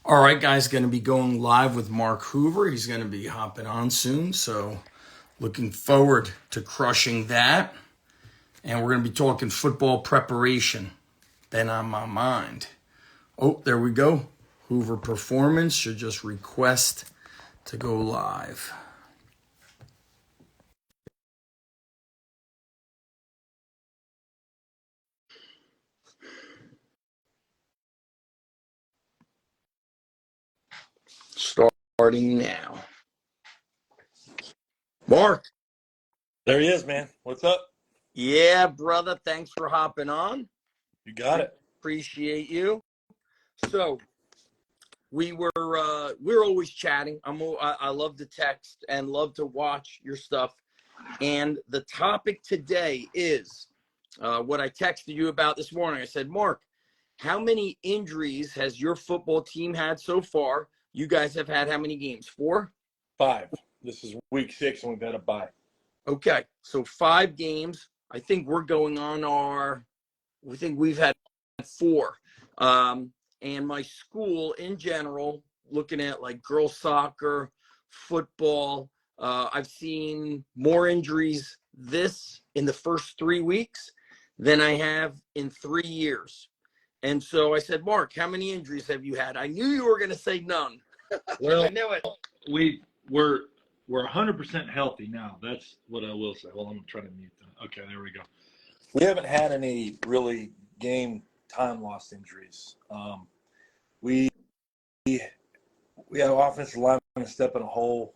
All right, guys, going to be going live with Mark Hoover. He's going to be hopping on soon, so looking forward to crushing that. And we're going to be talking football preparation. Been on my mind. Oh, there we go. Hoover Performance should just request to go live. Starting now. Mark. There he is, man. What's up? Yeah, brother. Thanks for hopping on. You got it. Appreciate you. So we're always chatting. I love to text and love to watch your stuff. And the topic today is what I texted you about this morning. I said, Mark, how many injuries has your football team had so far? You guys have had how many games? 4? 5. This is week 6, and we've had a bye. Okay, so 5 games. I think we're going on we think we've had 4. And my school in general, looking at like girls soccer, football, I've seen more injuries in the first 3 weeks than I have in 3 years. And so I said, Mark, how many injuries have you had? I knew you were going to say none. Well, I knew it. we're 100% healthy now. That's what I will say. Well, I'm gonna try to mute that. Okay, there we go. We haven't had any really game time loss injuries. We had an offensive lineman step in a hole,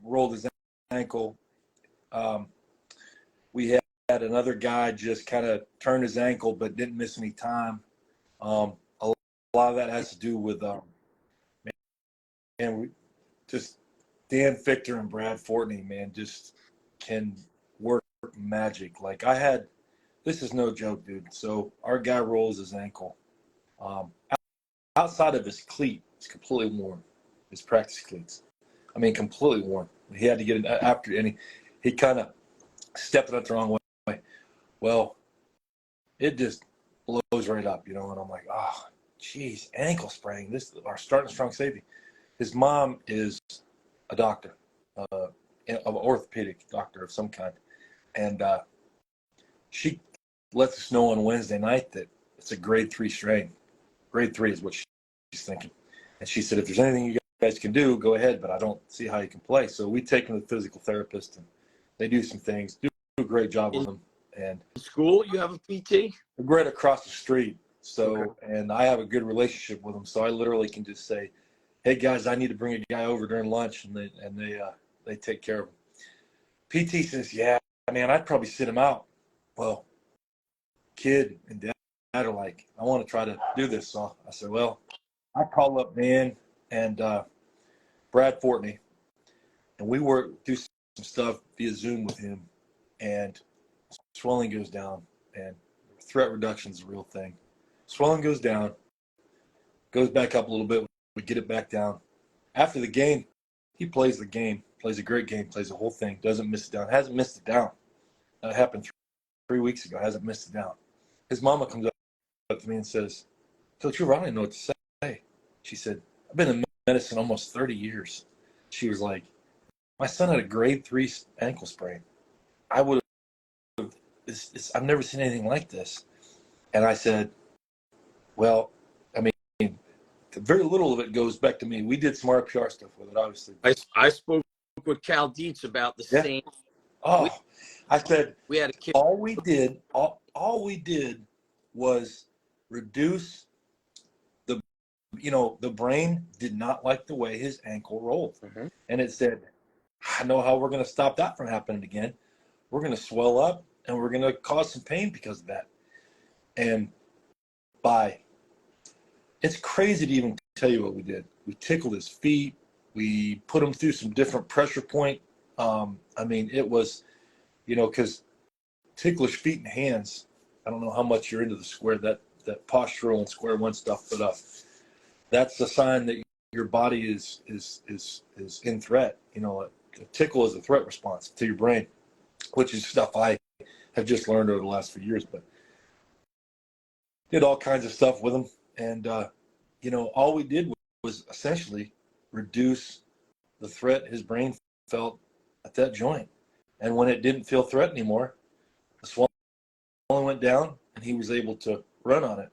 rolled his ankle. We had another guy just kind of turned his ankle but didn't miss any time. A lot of that has to do with and we just Dan Fichter and Brad Fortney, man, just can work magic. Like this is no joke, dude. So our guy rolls his ankle. Outside of his cleat, it's completely worn. His practice cleats. I mean, completely worn. He had to get it after, and he kind of stepped it up the wrong way. Well, it just blows right up, and I'm like, oh, geez, ankle sprain. This is our starting strong safety. His mom is a doctor, an orthopedic doctor of some kind, and she lets us know on Wednesday night that it's a grade 3 strain. Grade 3 is what she's thinking, and she said, if there's anything you guys can do, go ahead, but I don't see how you can play. So we take him to the physical therapist, and they do some things, do a great job with him. And in school, you have a PT? We're right across the street, so Okay. And I have a good relationship with them, so I literally can just say, hey guys, I need to bring a guy over during lunch, and they take care of him. PT says, yeah, man, I'd probably sit him out. Well, kid and dad are like, I want to try to do this. So I said, well, I call up Dan and Brad Fortney, and we do some stuff via Zoom with him, and swelling goes down, and threat reduction is a real thing. Swelling goes down, goes back up a little bit. We get it back down. After the game, he plays the game, plays a great game, plays the whole thing, doesn't miss it down, hasn't missed it down. That happened 3 weeks ago, hasn't missed it down. His mama comes up to me and says, Coach Hoover, I don't even know what to say. She said, I've been in medicine almost 30 years. She was like, my son had a grade 3 ankle sprain. I've never seen anything like this. And I said, well, I mean, very little of it goes back to me. We did some RPR stuff with it, obviously. I spoke with Cal Dietz about the same. Oh, I said, we had a kid. All we did was reduce the brain did not like the way his ankle rolled. Mm-hmm. And it said, I know how we're going to stop that from happening again. We're going to swell up and we're going to cause some pain because of that. And it's crazy to even tell you what we did. We tickled his feet. We put him through some different pressure point. I mean, it was, because ticklish feet and hands, I don't know how much you're into the square, that postural and square one stuff, but that's a sign that your body is in threat. A tickle is a threat response to your brain, which is stuff I have just learned over the last few years, but did all kinds of stuff with him. And, all we did was essentially reduce the threat his brain felt at that joint. And when it didn't feel threat anymore, the swelling went down and he was able to run on it.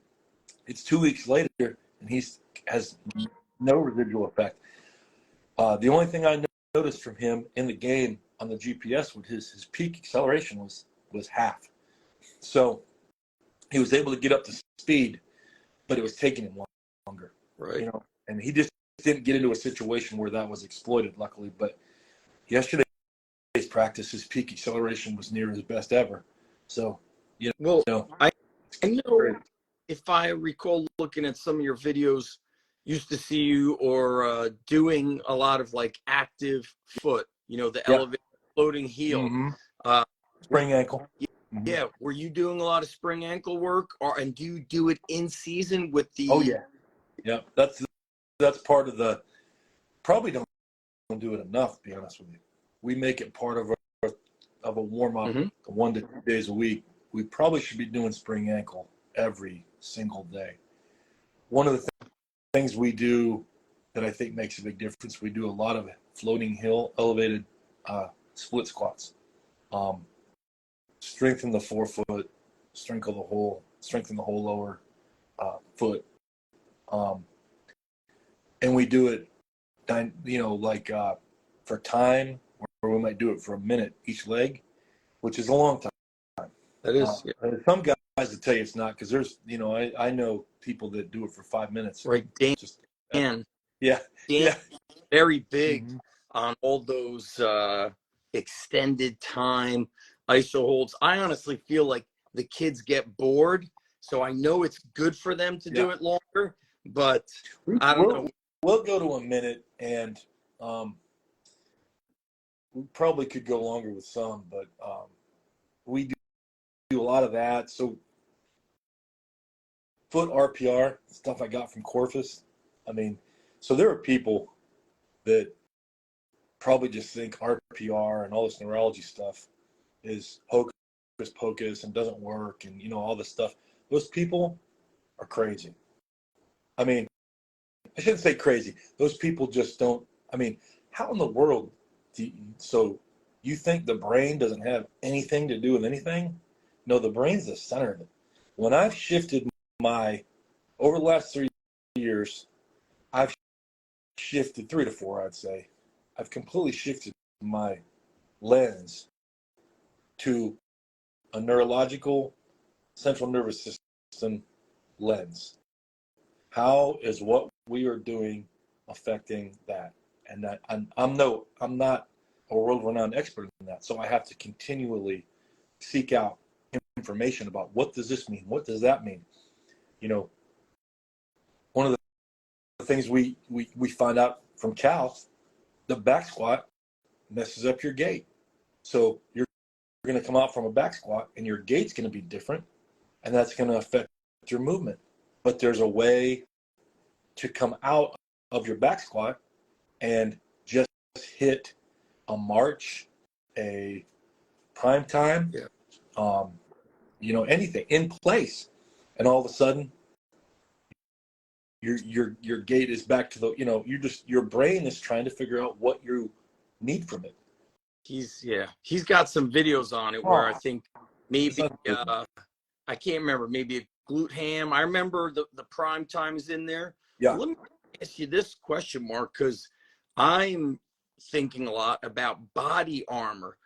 It's 2 weeks later and he has no residual effect. The only thing I noticed from him in the game on the GPS was his peak acceleration was half. So he was able to get up to speed, but it was taking him longer. Right. You know, and he just didn't get into a situation where that was exploited, luckily. But yesterday's practice, his peak acceleration was near his best ever. So, Well, I know great. if I recall looking at some of your videos, used to see you or doing a lot of like active foot, the elevated floating heel. Mm-hmm. Spring ankle. Mm-hmm. Yeah. Were you doing a lot of spring ankle work and do you do it in season with the? Oh yeah. Yep. That's part of the, probably don't do it enough, to be honest with you. We make it part of a warm-up, 1 to 2 days a week. We probably should be doing spring ankle every single day. One of the things we do that I think makes a big difference, we do a lot of floating hill, elevated split squats. Strengthen the forefoot, strengthen the whole lower foot. And we do it, for time, or we might do it for a minute each leg, which is a long time. That is. There's some guys that tell you it's not, because there's, I know people that do it for 5 minutes. Right. Dan. Yeah. Very big on all those extended time ISO holds. I honestly feel like the kids get bored, so I know it's good for them to do it longer, but I don't know. We'll go to a minute, and we probably could go longer with some, but we do a lot of that. So foot RPR, stuff I got from Corpus. I mean, so there are people that probably just think RPR and all this neurology stuff is hocus pocus and doesn't work and, all this stuff. Those people are crazy. I mean, I shouldn't say crazy. Those people just don't, how in the world so you think the brain doesn't have anything to do with anything? No, the brain's the center of it. When I've shifted over the last 3 years, I've shifted 3 to 4, I'd say. I've completely shifted my lens to a neurological central nervous system lens. How is what we are doing affecting that? And that I'm not a world-renowned expert in that, so I have to continually seek out information about what does this mean, what does that mean. One of the things we find out from Cal, the back squat messes up your gait. So you're going to come out from a back squat and your gait's going to be different, and that's going to affect your movement. But there's a way to come out of your back squat and just hit a march, a prime time, anything in place, and all of a sudden your gait is back to the, your brain is trying to figure out what you need from it. He's got some videos on it where I think maybe I can't remember, maybe a glute ham. I remember the prime time is in there. Yeah. Let me ask you this question, Mark, because I'm thinking a lot about body armor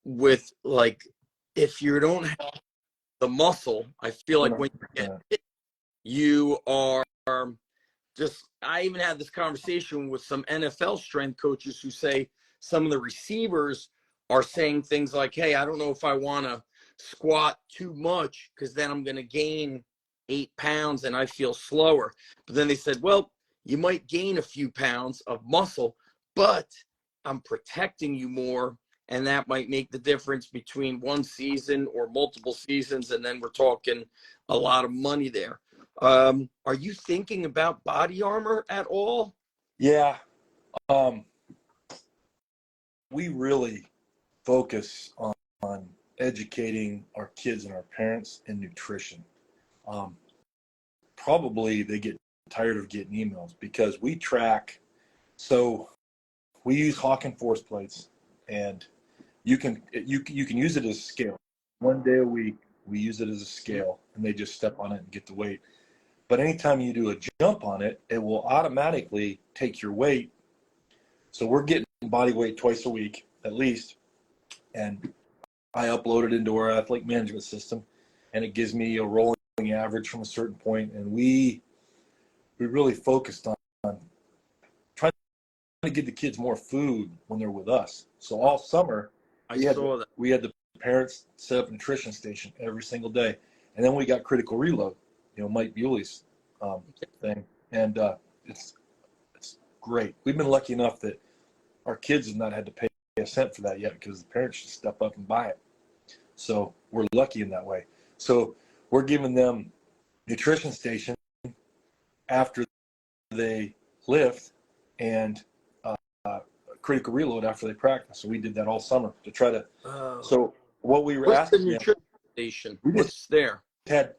with, like, if you don't have the muscle, I feel like when you get hit, you are just, I even had this conversation with some NFL strength coaches who say some of the receivers are saying things like, hey, I don't know if I want to squat too much because then I'm going to gain 8 pounds and I feel slower. But then they said, well, you might gain a few pounds of muscle, but I'm protecting you more. And that might make the difference between one season or multiple seasons. And then we're talking a lot of money there. Are you thinking about body armor at all? Yeah. We really focus on educating our kids and our parents in nutrition. Probably they get tired of getting emails because we track. So we use Hawk Force plates, and you can use it as a scale. One day a week, we use it as a scale, and they just step on it and get the weight. But anytime you do a jump on it, it will automatically take your weight. So we're getting body weight twice a week at least, and I upload it into our athletic management system, and it gives me a rolling average from a certain point. And we really focused on trying to give the kids more food when they're with us. So all summer, we had the parents set up a nutrition station every single day, and then we got Critical Reload, Mike Bewley's thing, and it's great. We've been lucky enough that our kids have not had to pay a cent for that yet because the parents just step up and buy it. So we're lucky in that way. So we're giving them nutrition station after they lift and Critical Reload after they practice. So we did that all summer to try to. So what we were asking, the nutrition station? What's there?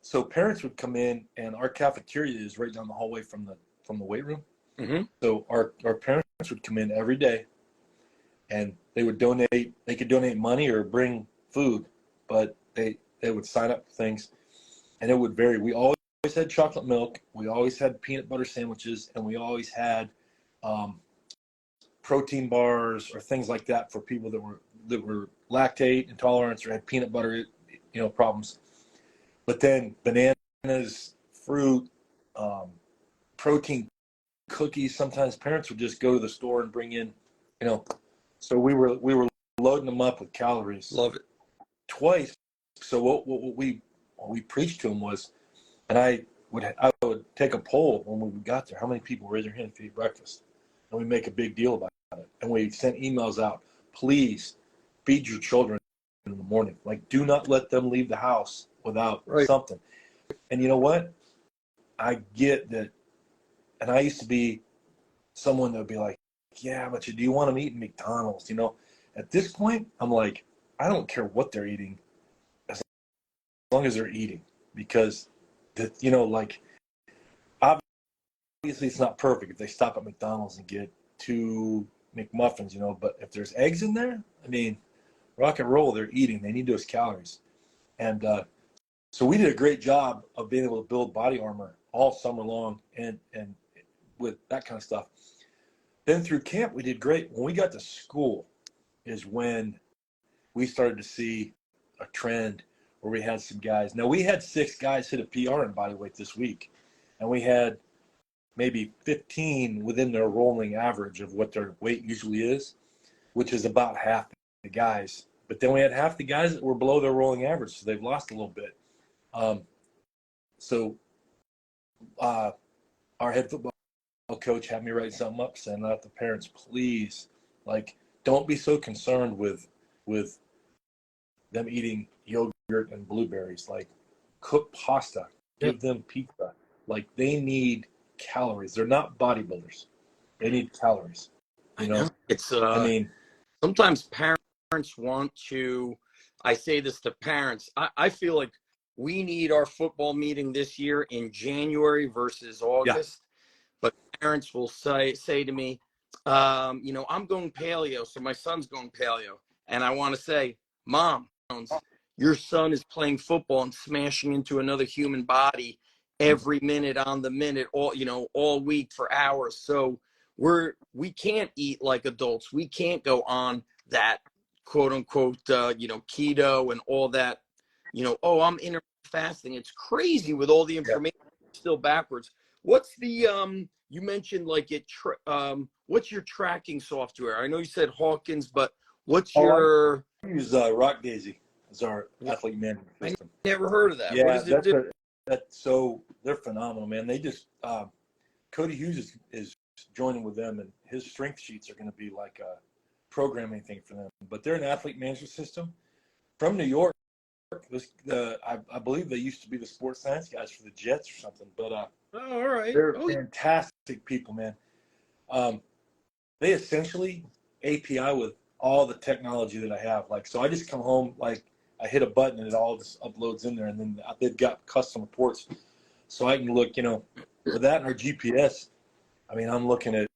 So parents would come in, and our cafeteria is right down the hallway from the weight room. Mm-hmm. So our parents would come in every day, and they would donate. They could donate money or bring food, but they would sign up for things, and it would vary. We always had chocolate milk. We always had peanut butter sandwiches, and we always had protein bars or things like that for people that were lactate intolerant or had peanut butter problems. But then bananas, fruit, protein cookies. Sometimes parents would just go to the store and bring in, so we were loading them up with calories. Love it. Twice. So what we preached to them was, and I would take a poll when we got there. How many people raise their hand to eat breakfast? And we make a big deal about it. And we sent emails out. Please feed your children in the morning. Like, do not let them leave the house without something. And you know what? I get that. And I used to be someone that would be like, yeah, but do you want them eating McDonald's? At this point, I'm like, I don't care what they're eating as long as they're eating, because obviously it's not perfect if they stop at McDonald's and get 2 McMuffins, but if there's eggs in there, rock and roll, they're eating. They need those calories. And so we did a great job of being able to build body armor all summer long and with that kind of stuff. Then through camp, we did great. When we got to school is when we started to see a trend where we had some guys. Now, we had 6 guys hit a PR in body weight this week, and we had maybe 15 within their rolling average of what their weight usually is, which is about half the guys. But then we had half the guys that were below their rolling average, so they've lost a little bit. Our head football coach had me write something up saying that the parents, please, don't be so concerned with them eating yogurt and blueberries. Cook pasta, give them pizza. They need calories. They're not bodybuilders. They need calories. I know. It's sometimes parents want to. I say this to parents. I feel like we need our football meeting this year in January versus August. But parents will say to me, I'm going paleo, so my son's going paleo. And I want to say, Mom, your son is playing football and smashing into another human body every minute on the minute, all week for hours. So we can't eat like adults. We can't go on that quote unquote, keto and all that, I'm intermittent fasting. It's crazy with all the information still backwards. What's the, you mentioned what's your tracking software? I know you said Hawkins, but what's your? I use Rock Daisy as our athlete management system. I never heard of that. Yeah, what does it do? So they're phenomenal, man. They just, Cody Hughes is joining with them, and his strength sheets are going to be like a programming thing for them. But they're an athlete management system from New York. I believe they used to be the sports science guys for the Jets or something. But all right, they're fantastic people, man. They essentially API with all the technology that I have. So I just come home, I hit a button and it all just uploads in there, and then they've got custom reports, so I can look, with that and our GPS, I mean, I'm looking at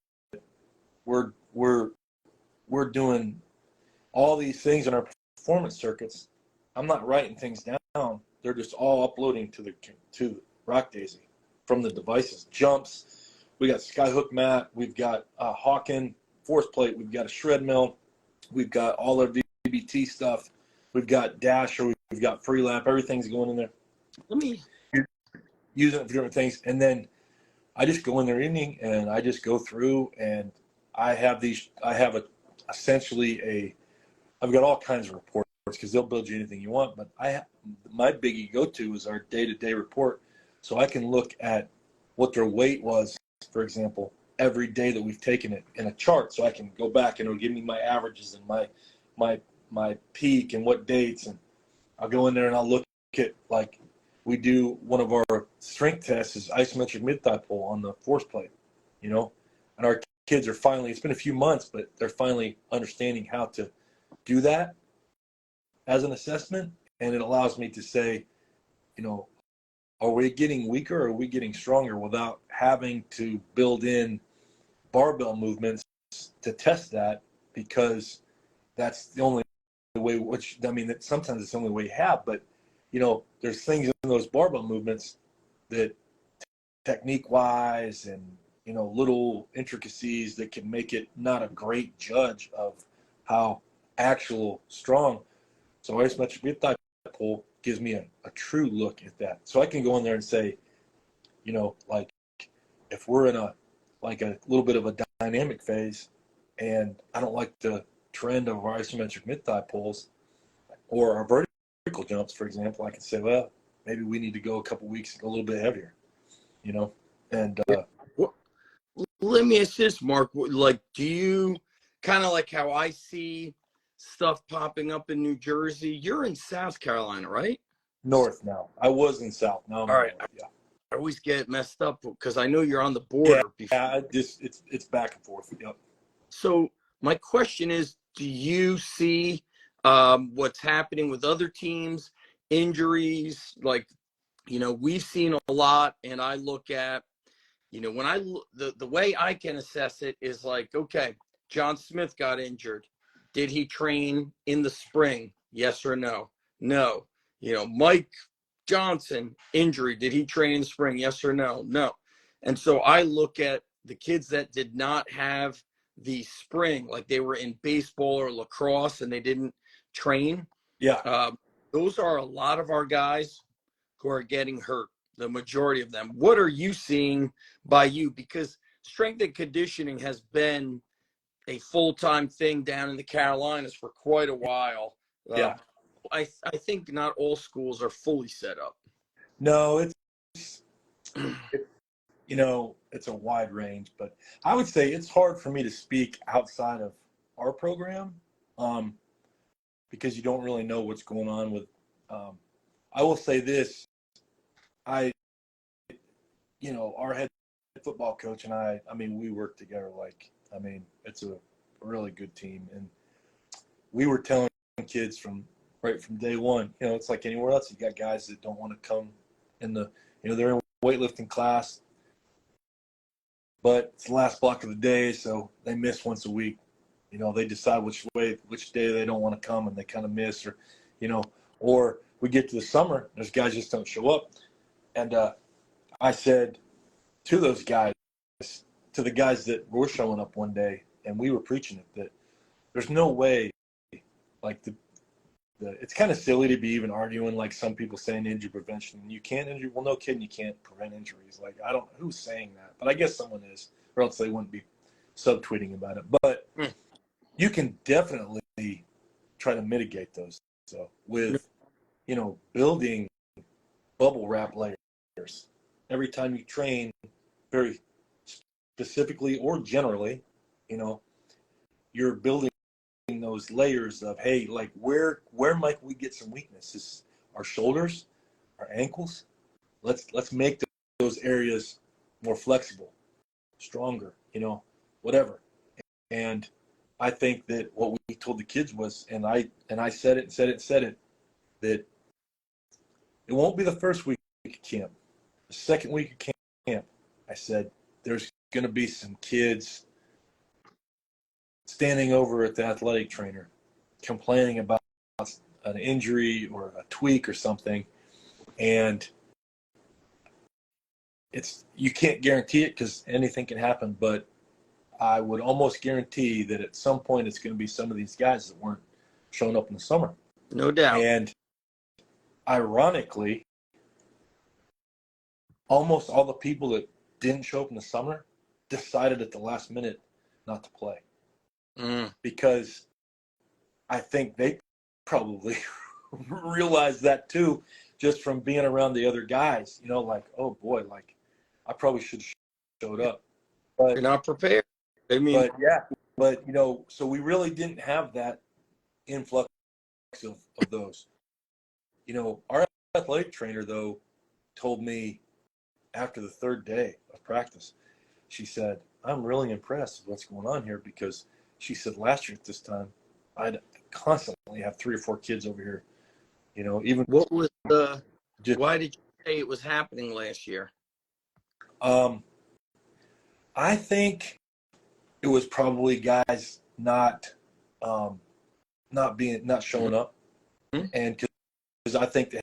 we're doing all these things in our performance circuits. I'm not writing things down. They're just all uploading to Rock Daisy from the devices. Jumps, we got skyhook mat, we've got Hawken force plate, we've got a shred mill, we've got all our VBT stuff, we've got dasher, we've got free lap, everything's going in there. Let me Using it for different things, and then I just go in there evening and I just go through and I have essentially I've got all kinds of reports because they'll build you anything you want, but my biggie go-to is our day-to-day report, so I can look at what their weight was, for example, every day that we've taken it in a chart, so I can go back and it'll give me my averages and my peak and what dates, and I'll go in there and I'll look at, like, we do one of our strength tests is isometric mid-thigh pull on the force plate, and our kids are finally, it's been a few months, but they're finally understanding how to do that as an assessment, and it allows me to say, are we getting weaker or are we getting stronger without having to build in barbell movements to test that, because that's the only way, that sometimes it's the only way you have, but there's things in those barbell movements that technique wise and little intricacies that can make it not a great judge of how actual strong. So isometric mid-thigh pull gives me a true look at that. So I can go in there and say, like, if we're in a little bit of a dynamic phase and I don't like the trend of our isometric mid-thigh pulls or our vertical jumps, for example, I can say, well, maybe we need to go a couple weeks a little bit heavier, and well, let me ask this, Mark. Like, do you kind of like how I see stuff popping up in New Jersey? You're in South Carolina, right? north now. I was in south. Now I'm All right. north, yeah. I always get messed up because I know you're on the Yeah, border. it's back and forth. Yep. So my question is, do you see what's happening with other teams, injuries? Like, we've seen a lot, and I look at, when the way I can assess it is like, okay, John Smith got injured. Did he train in the spring? Yes or no? No. Mike Johnson, injury. Did he train in the spring? Yes or no? No. And so I look at the kids that did not have the spring, like they were in baseball or lacrosse and they didn't train. Yeah. Those are a lot of our guys who are getting hurt, the majority of them. What are you seeing by you? Because strength and conditioning has been a full-time thing down in the Carolinas for quite a while. Yeah. I think not all schools are fully set up. No, it's a wide range, but I would say it's hard for me to speak outside of our program, because you don't really know what's going on with. I will say this: our head football coach and I mean, we work together it's a really good team, and we were telling kids right from day one, it's like anywhere else. You got guys that don't want to come in they're in weightlifting class, but it's the last block of the day, so they miss once a week. They decide which day they don't want to come, and they kind of miss, or we get to the summer, those guys just don't show up. And I said to those guys, to the guys that were showing up one day, and we were preaching it, that there's no way, like it's kind of silly to be even arguing, like some people saying injury prevention. You can't injure. Well, no kidding, you can't prevent injuries. Like, I don't know who's saying that, but I guess someone is, or else they wouldn't be subtweeting about it. But you can definitely try to mitigate those. So with, building bubble wrap layers every time you train, very specifically or generally, you're building those layers of, hey, like where might we get some weaknesses? Our shoulders, our ankles. Let's make those areas more flexible, stronger, whatever. And I think that what we told the kids was, and I said it, that it won't be the first week of camp, the second week of camp. I said, there's going to be some kids standing over at the athletic trainer complaining about an injury or a tweak or something. And you can't guarantee it because anything can happen, but I would almost guarantee that at some point it's going to be some of these guys that weren't showing up in the summer. No doubt. And ironically, almost all the people that didn't show up in the summer decided at the last minute not to play. Because I think they probably realized that too, just from being around the other guys, like, oh boy, like I probably should have showed up. But you're not prepared. I mean, but so we really didn't have that influx of those. Our athletic trainer though told me after the third day of practice, she said, I'm really impressed with what's going on here, because she said last year at this time I'd constantly have 3 or 4 kids over here, even what was why did you say it was happening last year? I think it was probably guys not showing up, and because I think there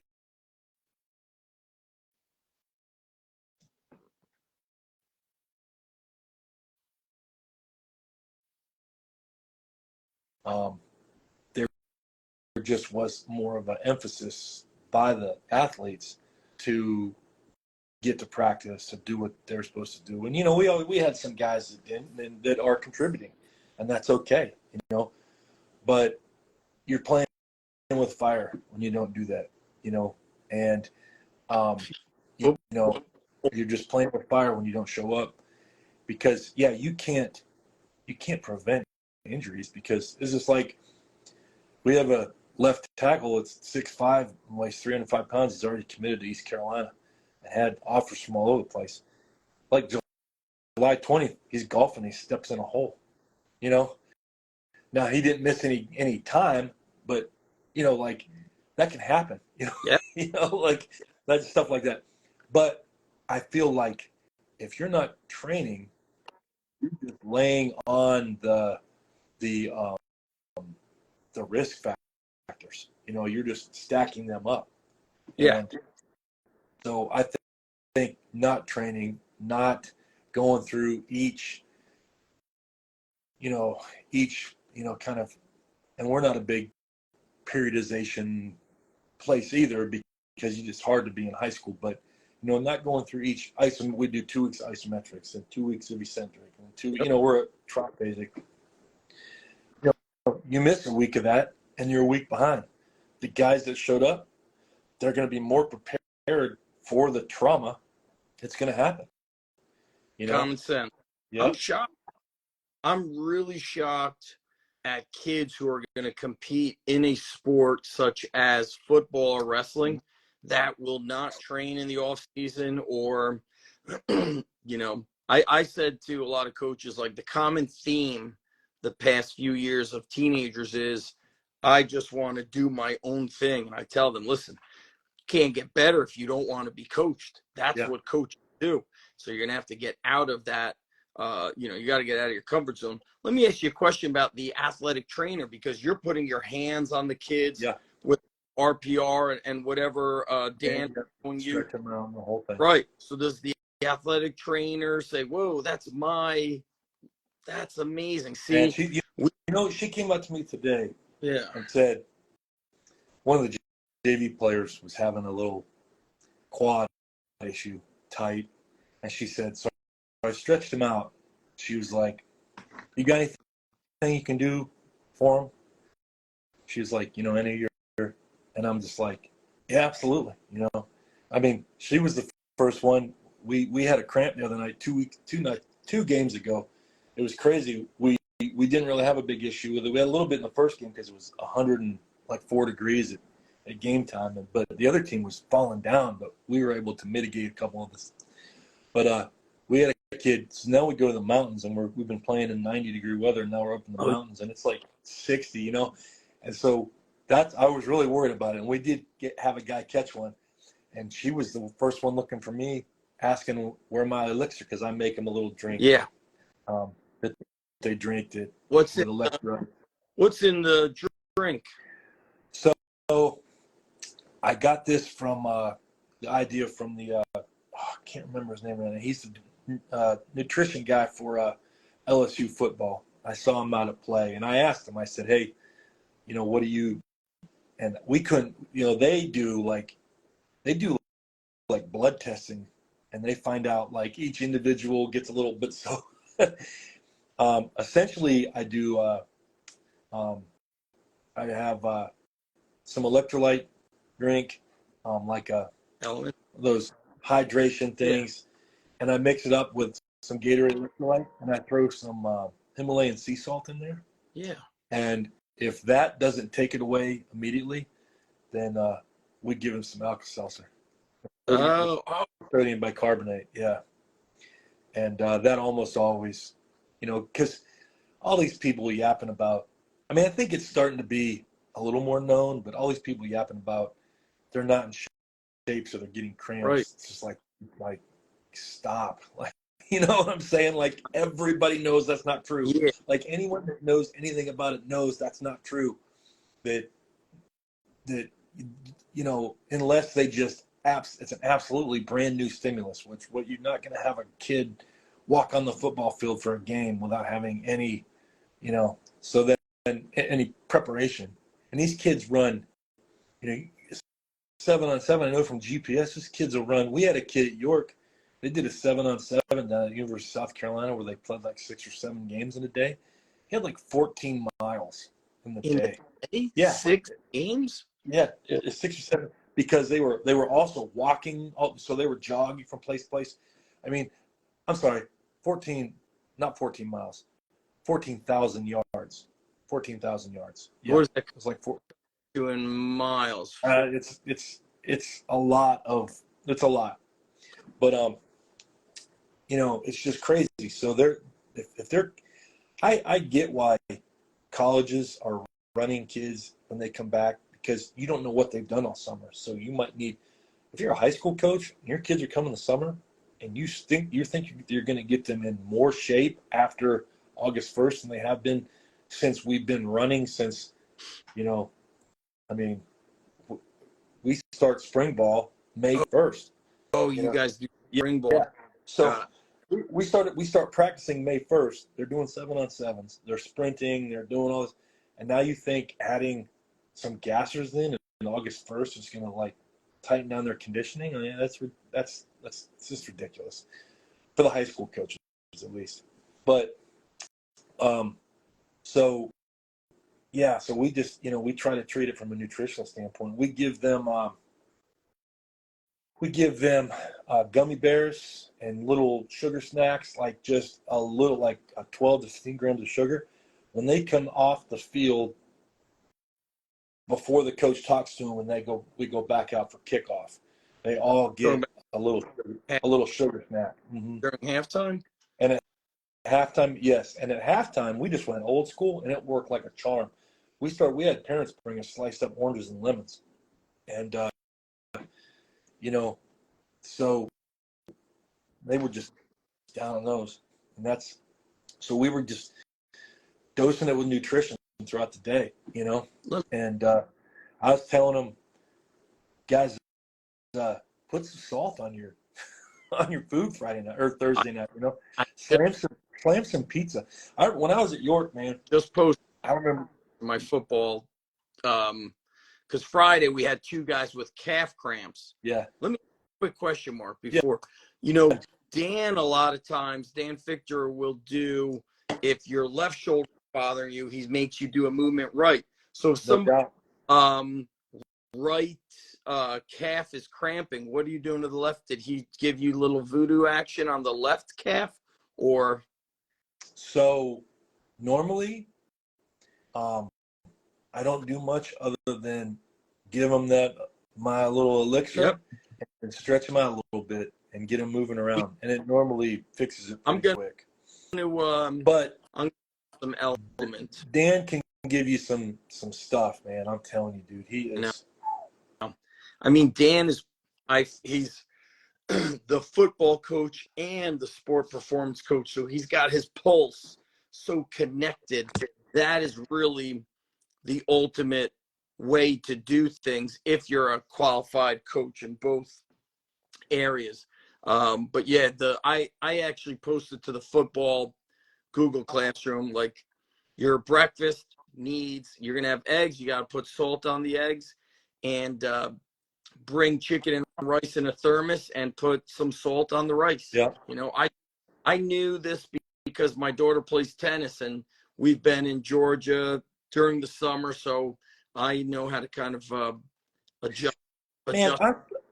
just was more of an emphasis by the athletes to get to practice, to do what they're supposed to do. And we had some guys that didn't, and that are contributing, and that's okay, but you're playing with fire when you don't do that, and you're just playing with fire when you don't show up, because you can't prevent injuries, because it's just like we have a left tackle that's 6'5", weighs 305 pounds. He's already committed to East Carolina and had offers from all over the place. Like July 20th, he's golfing, he steps in a hole. Now he didn't miss any time, but like that can happen. Like that's stuff like that. But I feel like if you're not training, you're just laying on the risk factors. You're just stacking them up. Yeah. And so I think not training, not going through each kind of, and we're not a big periodization place either, because it's hard to be in high school, but not going through each we do 2 weeks isometrics and 2 weeks of eccentric and we're at trop basic. You miss a week of that and you're a week behind. The guys that showed up, they're going to be more prepared for the trauma that's going to happen. Common sense. Yep. I'm shocked. I'm really shocked at kids who are going to compete in a sport such as football or wrestling that will not train in the off season, or, I said to a lot of coaches, like, the common theme the past few years of teenagers is, I just want to do my own thing. And I tell them, listen, you can't get better if you don't want to be coached. That's what coaches do. So you're going to have to get out of that. You got to get out of your comfort zone. Let me ask you a question about the athletic trainer, because you're putting your hands on the kids with RPR and whatever Dan showing you. Stretch them around the whole thing. Right. So does the athletic trainer say, whoa, that's amazing. See, and she came up to me today and said one of the JV players was having a little quad issue, tight, and she said, so I stretched him out. She was like, you got anything you can do for him? She was like, any of your, and I'm just like, yeah, absolutely. I mean, she was the first one. We had a cramp the other night, 2 games ago. It was crazy. We didn't really have a big issue with it. We had a little bit in the first game because it was 104 degrees at game time, but the other team was falling down, but we were able to mitigate a couple of this. But we had a kid, so now we go to the mountains, and we've been playing in 90-degree weather, and now we're up in the mountains, and it's like 60, and so I was really worried about it, and we did have a guy catch one, and she was the first one looking for me asking where my elixir, because I make them a little drink. Yeah. That they drink it What's with in electrolyte. What's in the drink? So I got this from the idea from the I can't remember his name right now. He's the nutrition guy for LSU football. I saw him out at play, and I asked him. I said, "Hey, what do you?" And we couldn't. They do like blood testing, and they find out like each individual gets a little bit. So essentially, I do. I have some electrolyte drink, like Element. those hydration things, and I mix it up with some Gatorade electrolyte, and I throw some Himalayan sea salt in there. Yeah. And if that doesn't take it away immediately, then we give him some Alka-Seltzer. Oh. Sodium bicarbonate, yeah. And that almost always, because all these people yapping about, I mean, I think it's starting to be a little more known, but all these people yapping about they're not in shape, so they're getting cramps. Right. It's just like stop. Like, you know what I'm saying? Like, everybody knows that's not true. Yeah. Like, anyone that knows anything about it knows that's not true. That unless they just it's an absolutely brand new stimulus, what you're not going to have a kid walk on the football field for a game without having any, so then any preparation. And these kids run, 7-on-7. I know from GPS, these kids will run. We had a kid at York. They did a 7-on-7 down at University of South Carolina where they played like 6 or 7 games in a day. He had like 14 miles in the day. Yeah. 6 games? Yeah, 6 or 7, because they were also walking, so they were jogging from place to place. I mean, I'm sorry, 14, not 14 miles, 14,000 yards. 14,000 yards. Yeah, Where's that it's like 4. in miles? It's a lot it's a lot, but it's just crazy. So if they're, I get why colleges are running kids when they come back, because you don't know what they've done all summer. So you might need, if you're a high school coach and your kids are coming this summer and you think you're going to get them in more shape after August 1st than they have been since we've been running since, I mean, we start spring ball May 1st. Oh, you guys do spring ball. Yeah. So we start practicing May 1st. They're doing 7-on-7s. They're sprinting. They're doing all this. And now you think adding some gassers in August 1st is going to like tighten down their conditioning? I mean, that's just ridiculous for the high school coaches at least. But so we just we try to treat it from a nutritional standpoint. We give them gummy bears and little sugar snacks, like just a little, like 12 to 15 grams of sugar. When they come off the field, before the coach talks to them, and we go back out for kickoff, they all get a little sugar snack. Mm-hmm. During halftime? And at halftime, yes. And at halftime, we just went old school, and it worked like a charm. We had parents bring us sliced up oranges and lemons. And, so they were just down on those. And so we were just dosing it with nutrition throughout the day, And I was telling them, guys, put some salt on your food Friday night or Thursday night, slam some pizza. When I was at York, man, Just posted I remember my football, because Friday we had 2 guys with calf cramps. Yeah. Let me quick question mark before. Yeah. Dan, a lot of times, Dan Fichter will do, if your left shoulder is bothering you, he makes you do a movement right. So if somebody right calf is cramping, what are you doing to the left? Did he give you little voodoo action on the left calf, or? So normally, I don't do much other than give them my little elixir and stretch them out a little bit and get them moving around, and it normally fixes it pretty quick. But some element. Dan can give you some stuff, man. I'm telling you, dude. He is. I mean, Dan is, the football coach and the sport performance coach. So he's got his pulse so connected. That is really the ultimate way to do things if you're a qualified coach in both areas. But yeah, I actually posted to the football Google Classroom, like, your breakfast needs, you're gonna have eggs, you gotta put salt on the eggs, and bring chicken and rice in a thermos and put some salt on the rice. Yeah. You know, I knew this because my daughter plays tennis, and we've been in Georgia during the summer, so I know how to kind of adjust. Man,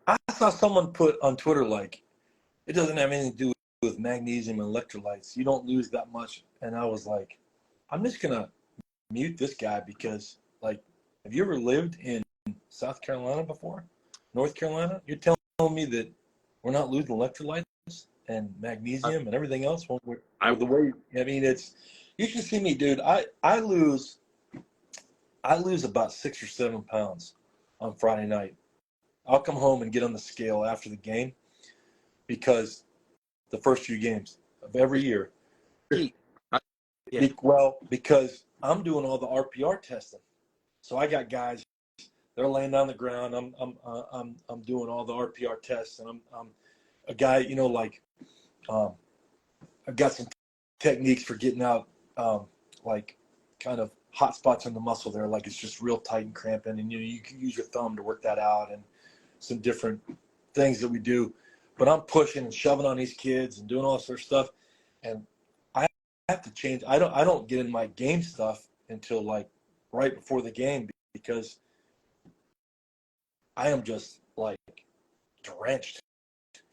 I saw someone put on Twitter, like, it doesn't have anything to do with magnesium and electrolytes. You don't lose that much. And I was like, I'm just going to mute this guy because, like, have you ever lived in South Carolina before? North Carolina? You're telling me that we're not losing electrolytes and magnesium and everything else when the way, I mean, it's, you can see me, dude. I lose about 6 or 7 pounds on Friday night. I'll come home and get on the scale after the game because the first few games of every year. Yeah. Well, because I'm doing all the RPR testing. So I got guys, they're laying on the ground. I'm doing all the RPR tests, and I'm a guy, you know, like, I've got some techniques for getting out, like, kind of hot spots in the muscle there, like it's just real tight and cramping, and you can use your thumb to work that out, and some different things that we do. But I'm pushing and shoving on these kids and doing all this sort of stuff, and I have to change. I don't get in my game stuff until, like, right before the game, because I am just, like, drenched,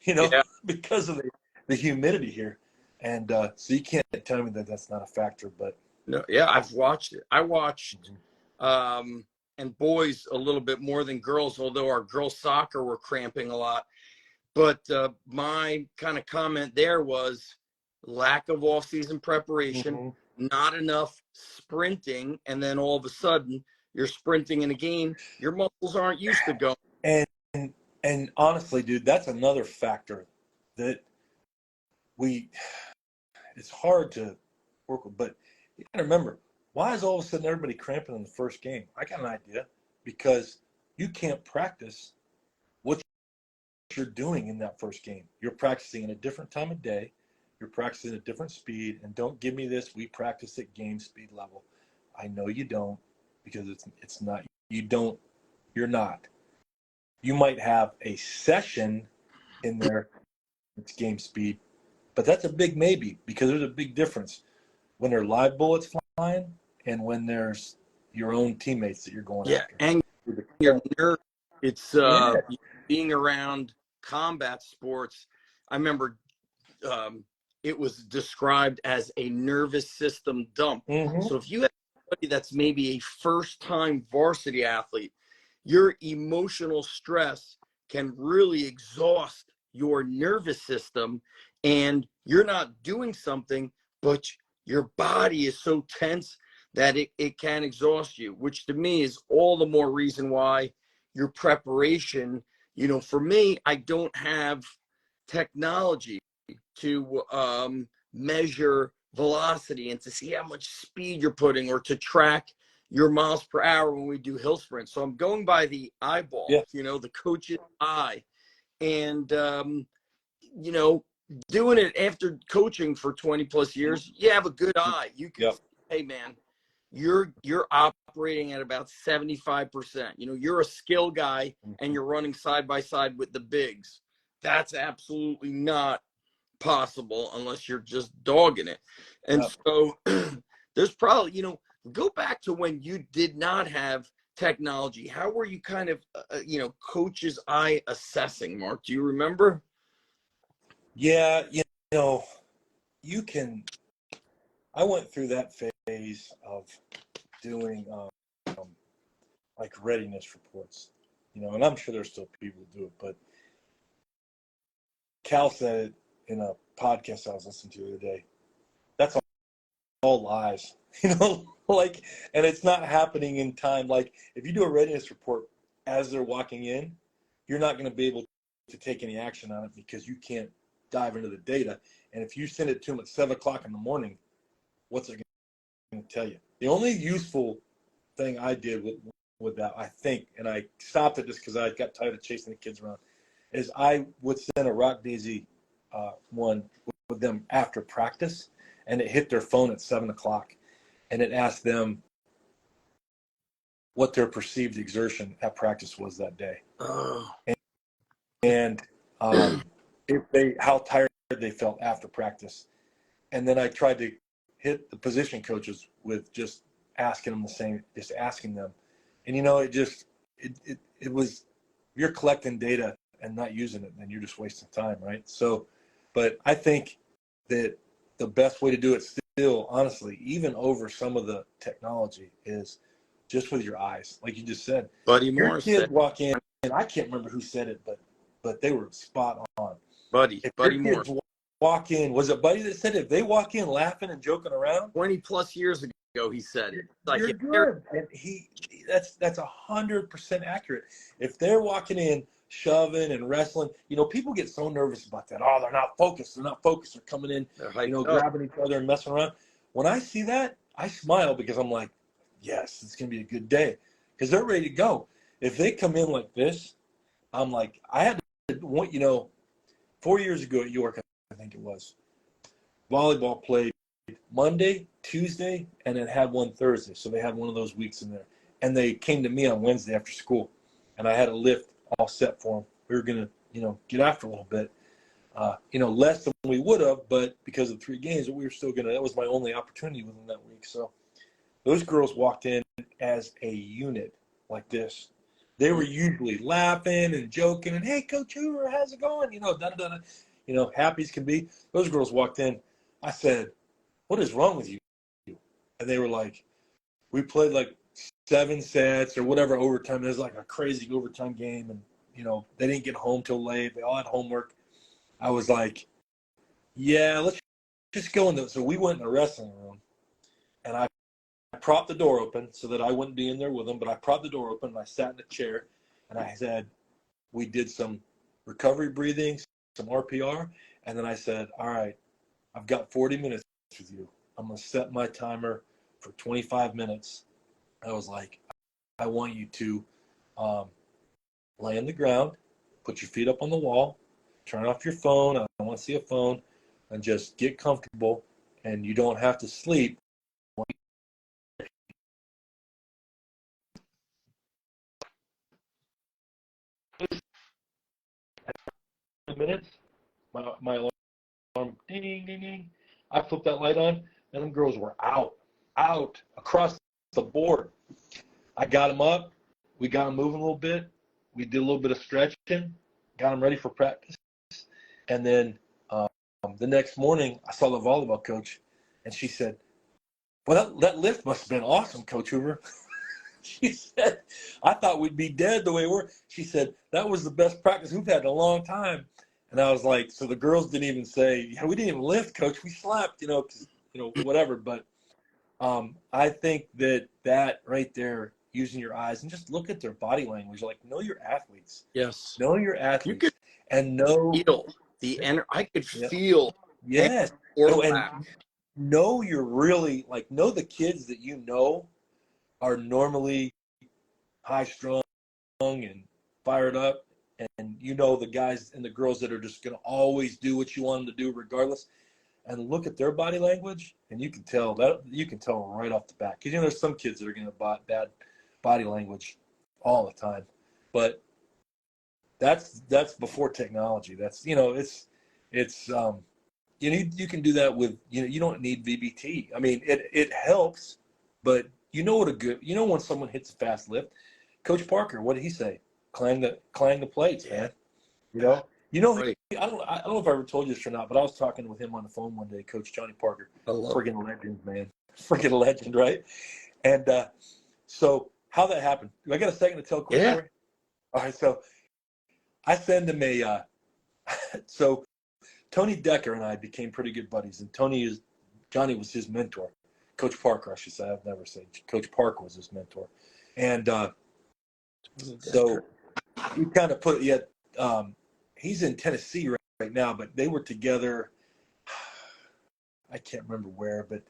you know, Yeah. because of the humidity here. And so you can't tell me that that's not a factor. But No, yeah, I've watched it. I watched, and boys a little bit more than girls, although our girls soccer were cramping a lot. But my kind of comment there was lack of off-season preparation, not enough sprinting, and then all of a sudden you're sprinting in a game. Your muscles aren't used to going. And honestly, dude, that's another factor that it's hard to work with. But you gotta remember, why is all of a sudden everybody cramping in the first game? I got an idea. Because you can't practice what you're doing in that first game. You're practicing in a different time of day. You're practicing at a different speed. And don't give me this, we practice at game speed level. I know you don't, because it's not. You're not. You might have a session in there, it's game speed, but that's a big maybe, because there's a big difference when there are live bullets flying and when there's your own teammates that you're going after. And your nerve. It's being around combat sports. I remember it was described as a nervous system dump. So if you have somebody that's maybe a first-time varsity athlete, your emotional stress can really exhaust your nervous system, and you're not doing something, but your body is so tense that it can exhaust you, which to me is all the more reason why your preparation, you know, for me, I don't have technology to measure velocity and to see how much speed you're putting, or to track your miles per hour when we do hill sprints. So I'm going by the eyeball, you know, the coach's eye. And, you know, doing it after coaching for 20 plus years, you have a good eye. You can say, hey, man, you're operating at about 75%. You know, you're a skill guy and you're running side by side with the bigs. That's absolutely not possible unless you're just dogging it. And so there's probably, you know, go back to when you did not have technology. How were you kind of, you know, coach's eye assessing, Mark? Do you remember? Yeah, you know, I went through that phase of doing like readiness reports, you know, and I'm sure there's still people who do it, but Cal said it in a podcast I was listening to the other day. That's all lies, you know, like, and it's not happening in time. Like, if you do a readiness report as they're walking in, you're not going to be able to take any action on it because you can't dive into the data. And if you send it to them at 7 o'clock in the morning, what's it going to tell you? The only useful thing I did with that, I think, and I stopped it just because I got tired of chasing the kids around, is I would send a Rock Daisy one with them after practice, and it hit their phone at 7 o'clock, and it asked them what their perceived exertion at practice was that day. Oh. And how tired they felt after practice. And then I tried to hit the position coaches with just asking them the same, just asking them. And, it was, you're collecting data and not using it, then you're just wasting time, right? So, but I think that the best way to do it still, honestly, even over some of the technology, is just with your eyes. Like you just said, Buddy your Moore kids said, walk in, and I can't remember who said it, but they were spot on. Buddy Your Moore, kids walk in, was it Buddy that said it? If they walk in laughing and joking around, 20 plus years ago, he said it. Like, you're good. And that's 100% accurate. If they're walking in shoving and wrestling, people get so nervous about that. Oh, they're not focused. They're coming in, grabbing each other and messing around. When I see that, I smile because I'm like, yes, it's going to be a good day because they're ready to go. If they come in like this, I'm like, I had to, 4 years ago at York, I think it was, volleyball played Monday, Tuesday, and then had one Thursday. So they had one of those weeks in there. And they came to me on Wednesday after school, and I had a lift all set for them. We were going to, get after a little bit, less than we would have, but because of 3 games, we were still that was my only opportunity with them that week. So those girls walked in as a unit like this. They were usually laughing and joking and, hey, Coach Hoover, how's it going? Happy as can be. Those girls walked in. I said, what is wrong with you? And they were like, we played like 7 sets or whatever overtime. There's like a crazy overtime game. And, they didn't get home till late. They all had homework. I was like, yeah, let's just go in. So we went in the wrestling room, and I propped the door open so that I wouldn't be in there with them, but I propped the door open and I sat in a chair and I said, we did some recovery breathing, some RPR. And then I said, all right, I've got 40 minutes with you. I'm going to set my timer for 25 minutes. I was like, I want you to lay on the ground, put your feet up on the wall, turn off your phone. I don't want to see a phone, and just get comfortable. And you don't have to sleep. Minutes, my alarm ding ding ding. I flipped that light on, and them girls were out across the board. I got them up, we got them moving a little bit, we did a little bit of stretching, got them ready for practice, and then the next morning I saw the volleyball coach, and she said, "Well, that lift must have been awesome, Coach Hoover." She said, "I thought we'd be dead the way we're." She said, "That was the best practice we've had in a long time." And I was like, so the girls didn't even say, "Yeah, we didn't even lift, Coach. We slept, whatever." But I think that right there, using your eyes and just look at their body language, like know your athletes. Yes. Know your athletes. You could and know feel the energy. I could yeah. feel. Yes. And know you're really know the kids that are normally high strung and fired up, and the guys and the girls that are just going to always do what you want them to do regardless, and look at their body language, and you can tell right off the bat, because there's some kids that are going to have bad body language all the time, but that's before technology. That's it's you can do that with you don't need VBT. I mean it helps, but when someone hits a fast lift. Coach Parker, what did he say? Clang the plates, man. Right. I don't know if I ever told you this or not, but I was talking with him on the phone one day, Coach Johnny Parker. Friggin' legend, man. Friggin' legend, right? And so how that happened. Do I got a second to tell a quick story? All right, so I send him so Tony Decker and I became pretty good buddies, and Johnny was his mentor. Coach Parker, I should say. I've never said Coach Parker was his mentor. And so we kind of he's in Tennessee right now, but they were together. I can't remember where, but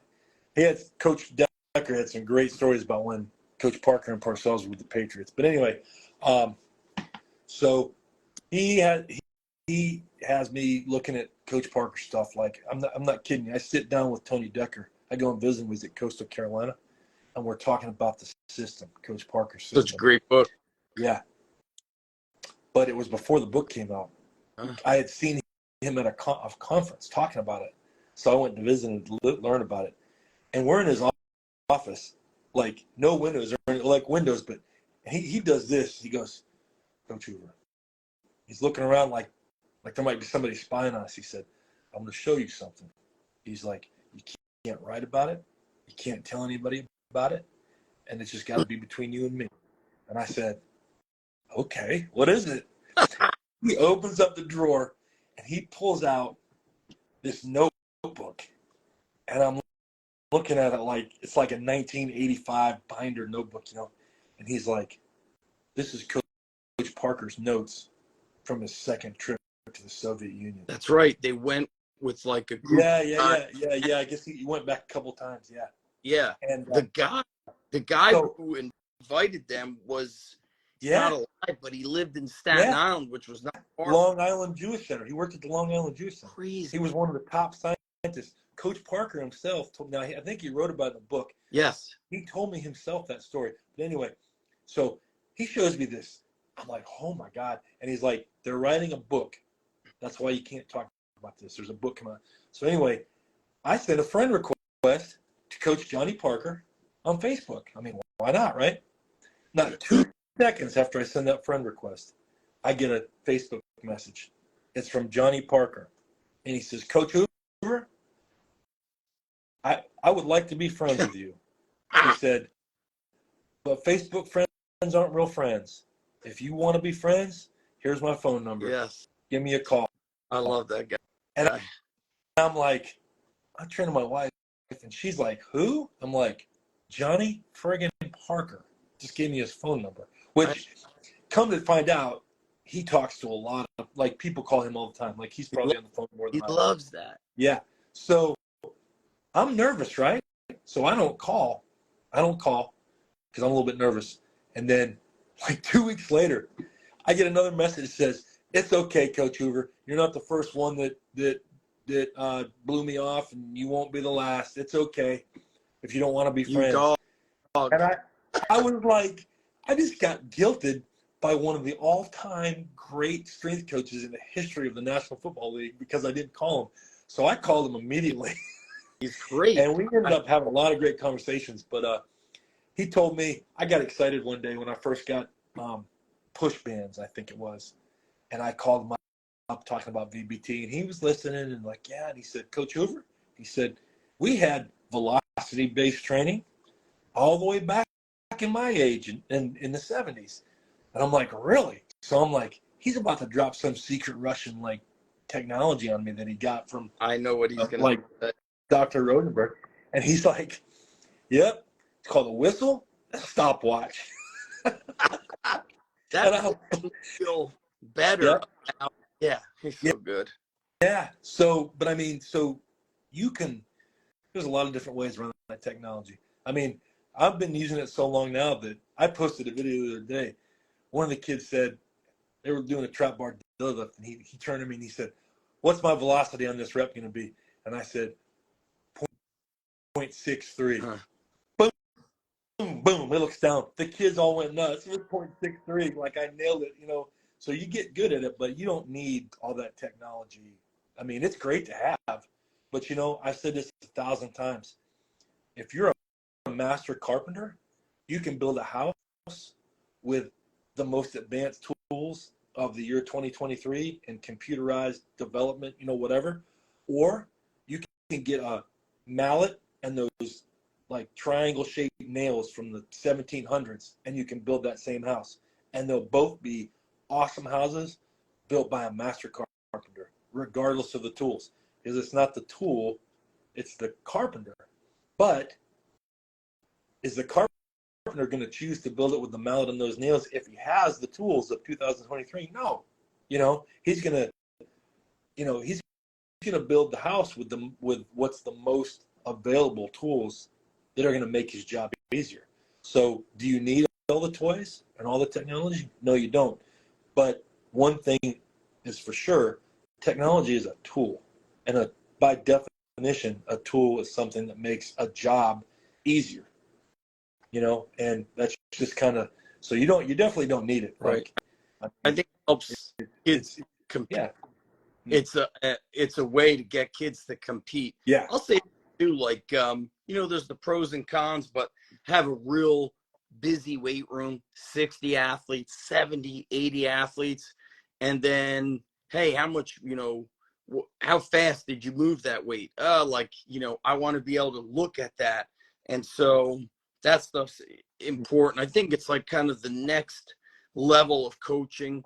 he had Coach Decker had some great stories about when Coach Parker and Parcells were with the Patriots. But anyway, so he has me looking at Coach Parker stuff. Like I'm not kidding you. I sit down with Tony Decker. I go and visit him. He's at Coastal Carolina, and we're talking about the system, Coach Parker's system. Such a great book. Yeah, but it was before the book came out. I had seen him at a conference talking about it, so I went to visit and learn about it. And we're in his office, like no windows, or like windows, but he does this. He goes, Coach Hoover. He's looking around like there might be somebody spying on us. He said, I'm going to show you something. He's like, you can't write about it. You can't tell anybody about it. And it's just got to be between you and me. And I said, okay, what is it? He opens up the drawer and he pulls out this notebook. And I'm looking at it like it's like a 1985 binder notebook, you know. And he's like, this is Coach Parker's notes from his second trip to the Soviet Union. That's right. They went with like a group. Yeah. I guess he went back a couple times. Yeah. Yeah. And the guy who invited them was not alive, but he lived in Staten Island, which was not far. Long Island Jewish Center. He worked at the Long Island Jewish Center. Crazy. He was one of the top scientists. Coach Parker himself told me. I think he wrote about it in the book. Yes. He told me himself that story. But anyway, so he shows me this. I'm like, oh my God. And he's like, they're writing a book. That's why you can't talk about this. There's a book coming out. So anyway, I sent a friend request to Coach Johnny Parker on Facebook. I mean, why not, right? Not 2 seconds after I send that friend request, I get a Facebook message. It's from Johnny Parker. And he says, Coach Hoover, I would like to be friends with you. He said, but Facebook friends aren't real friends. If you want to be friends, here's my phone number. Yes. Give me a call. I love that guy. And I'm like, I turn to my wife, and she's like, who? I'm like, Johnny friggin' Parker just gave me his phone number. Which, come to find out, he talks to a lot of, like, people call him all the time. Like, he's probably on the phone more than I am. He loves that. Yeah. So I'm nervous, right? So I don't call because I'm a little bit nervous. And then, like 2 weeks later, I get another message that says, it's okay, Coach Hoover. You're not the first one that blew me off, and you won't be the last. It's okay if you don't want to be friends. And I was like, I just got guilted by one of the all-time great strength coaches in the history of the National Football League because I didn't call him. So I called him immediately. He's great. And we ended up having a lot of great conversations. But he told me, I got excited one day when I first got push bands, I think it was. And I called him up talking about VBT. And he was listening and like, yeah. And he said, Coach Hoover, he said, we had velocity-based training all the way back in my age in the 70s. And I'm like, really? So I'm like, he's about to drop some secret Russian, like, technology on me that he got from I know what he's going to like say. Dr. Rosenberg. And he's like, yep, it's called a whistle, a stopwatch. That makes me feel better. Yep. Yeah, he's so good. Yeah. So, but I mean, so you can, there's a lot of different ways around that technology. I mean, I've been using it so long now that I posted a video the other day. One of the kids said they were doing a trap bar deadlift, and he turned to me and he said, what's my velocity on this rep going to be? And I said, 0.63. Huh. Boom, boom, it looks down. The kids all went nuts. It was 0.63. Like, I nailed it, you know. So you get good at it, but you don't need all that technology. I mean, it's great to have, but, you know, I've said this 1,000 times. If you're a master carpenter, you can build a house with the most advanced tools of the year 2023 and computerized development, you know, whatever. Or you can get a mallet and those like triangle shaped nails from the 1700s, and you can build that same house. And they'll both be awesome houses built by a master carpenter, regardless of the tools. Because it's not the tool, it's the carpenter. But is the carpenter going to choose to build it with the mallet and those nails if he has the tools of 2023? No. He's gonna, he's gonna build the house with what's the most available tools that are gonna make his job easier. So, do you need all the toys and all the technology? No, you don't. But one thing is for sure, technology is a tool, and by definition, a tool is something that makes a job easier. And that's just kind of, so you definitely don't need it, Right. Like, I think it helps kids compete. Yeah. It's a way to get kids to compete. Yeah. I'll say too, like there's the pros and cons, but have a real busy weight room, 60 athletes, 70, 80 athletes, and then hey, how much, how fast did you move that weight? I want to be able to look at that. And so that stuff's important. I think it's like kind of the next level of coaching.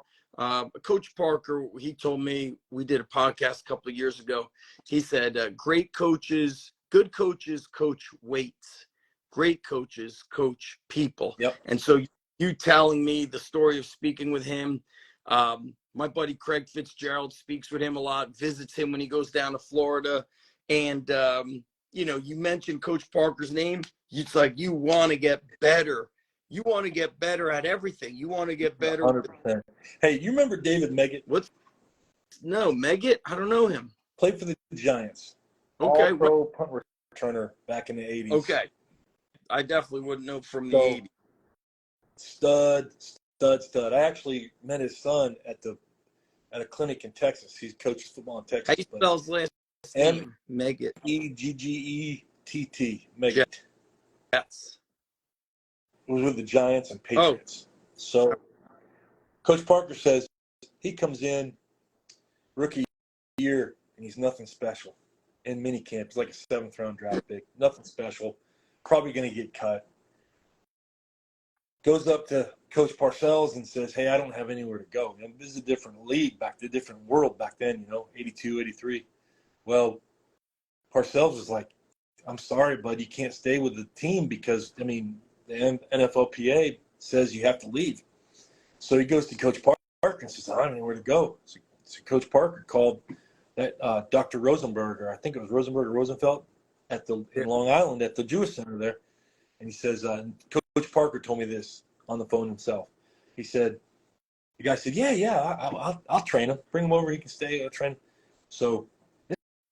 Coach Parker, he told me, we did a podcast a couple of years ago. He said, good coaches coach weights. Great coaches coach people. Yep. And so you telling me the story of speaking with him, my buddy Craig Fitzgerald speaks with him a lot, visits him when he goes down to Florida. And, you mentioned Coach Parker's name. It's like you want to get better. You want to get better at everything. You want to get better. 100%. Hey, you remember David Meggett? No, Meggett? I don't know him. Played for the Giants. Okay. All-pro punt returner back in the 80s. Okay. I definitely wouldn't know from the 80s. Stud. I actually met his son at a clinic in Texas. He coaches football in Texas. How do you spell his last name? Meggett. Meggett. Meggett. Yes. It was with the Giants and Patriots. So Coach Parker says he comes in rookie year and he's nothing special in minicamp. He's like a 7th-round draft pick. Nothing special. Probably going to get cut. Goes up to Coach Parcells and says, hey, I don't have anywhere to go. And this is a different league a different world back then, 82, 83. Well, Parcells was like, I'm sorry, bud, you can't stay with the team because, the NFLPA says you have to leave. So he goes to Coach Parker and says, I don't know where to go. So Coach Parker called that Dr. Rosenberger, I think it was Rosenberg or Rosenfeld, in Long Island at the Jewish Center there. And he says, Coach Parker told me this on the phone himself. He said, the guy said, I'll train him. Bring him over. He can stay. I'll train him. So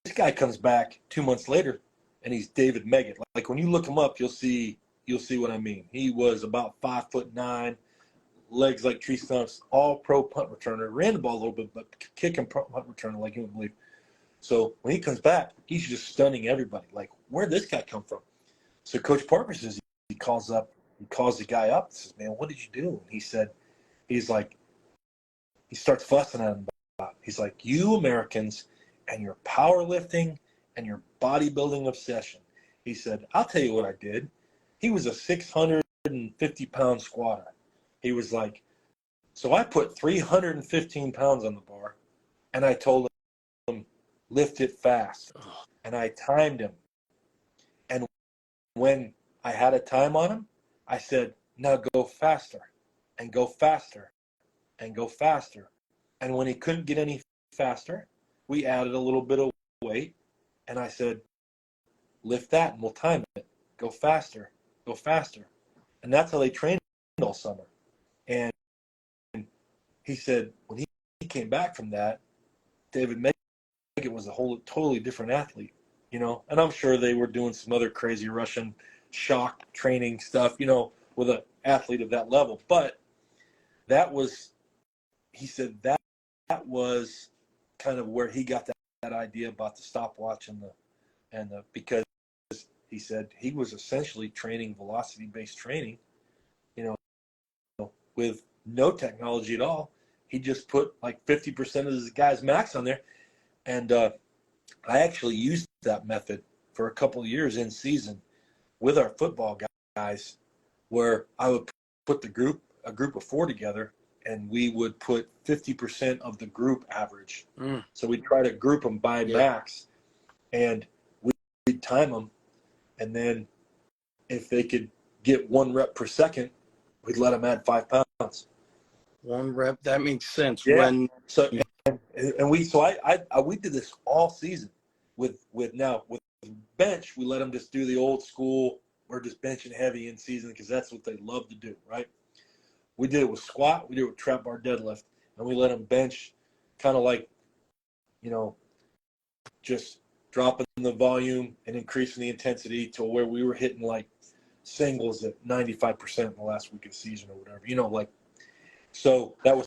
this guy comes back 2 months later, and he's David Meggett. Like when you look him up, you'll see what I mean. He was about 5'9", legs like tree stumps, all-pro punt returner. Ran the ball a little bit, but kicking punt returner like you wouldn't believe. So when he comes back, he's just stunning everybody. Like, where'd this guy come from? So Coach Parker says he calls the guy up and says, man, what did you do? And he starts fussing at him about, he's like, you Americans and your powerlifting and your bodybuilding obsession. He said, I'll tell you what I did. He was a 650-pound squatter. He was like, so I put 315 pounds on the bar, and I told him, lift it fast. And I timed him. And when I had a time on him, I said, now go faster, and go faster, and go faster. And when he couldn't get any faster, we added a little bit of weight, and I said, lift that, and we'll time it. Go faster, go faster. And that's how they trained all summer. And he said when he came back from that, David Meggett was a totally different athlete, And I'm sure they were doing some other crazy Russian shock training stuff, with an athlete of that level. But he said that was kind of where he got that idea about the stopwatch and the because he said he was essentially training velocity-based training, with no technology at all. He just put like 50% of his guys' max on there. And I actually used that method for a couple of years in season with our football guys, where I would put a group of 4 together, and we would put 50% of the group average. So we'd try to group them by max, and we'd time them. And then if they could get 1 rep per second, we'd let them add 5 pounds. 1 rep. That makes sense. Yeah. When So we did this all season with bench. We let them just do the old school. We're just benching heavy in season because that's what they love to do, right? We did it with squat. We did it with trap bar deadlift, and we let them bench, kind of like, just dropping the volume and increasing the intensity to where we were hitting like singles at 95% in the last week of the season or whatever. So that was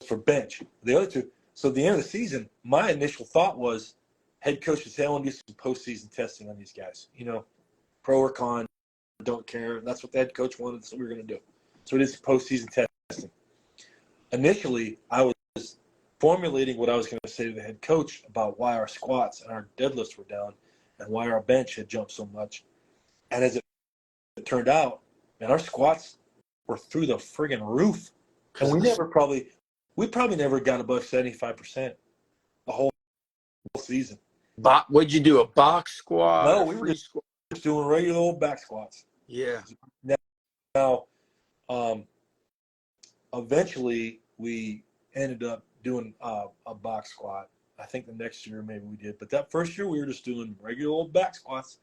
for bench. The other two. So at the end of the season, my initial thought was, head coach would say, I want to do some postseason testing on these guys. Pro or con, don't care. That's what the head coach wanted, so we were going to do. So it is postseason testing. Initially, I was formulating what I was going to say to the head coach about why our squats and our deadlifts were down and why our bench had jumped so much. And as it turned out, man, our squats were through the friggin' roof. And we probably never got above 75% the whole season. what'd you do? A box squat? No, A we were free squat? just doing regular old back squats. Yeah. Now, eventually we ended up doing a box squat. I think the next year maybe we did, but that first year we were just doing regular old back squats,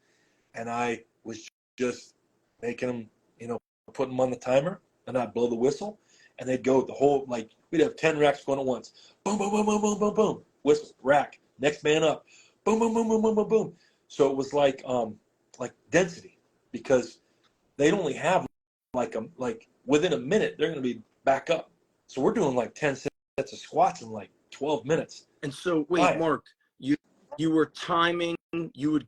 and I was just making them, putting them on the timer, and I'd blow the whistle, and they'd go the whole, like, we'd have 10 racks going at once. Boom, boom, boom, boom, boom, boom, boom. Whistle, rack, next man up. Boom, boom, boom, boom, boom, boom, boom. So it was like density, because they'd only have like within a minute they're going to be back up. So we're doing like 10 sets of squats in like 12 minutes. And so, wait, Mark, you were timing. You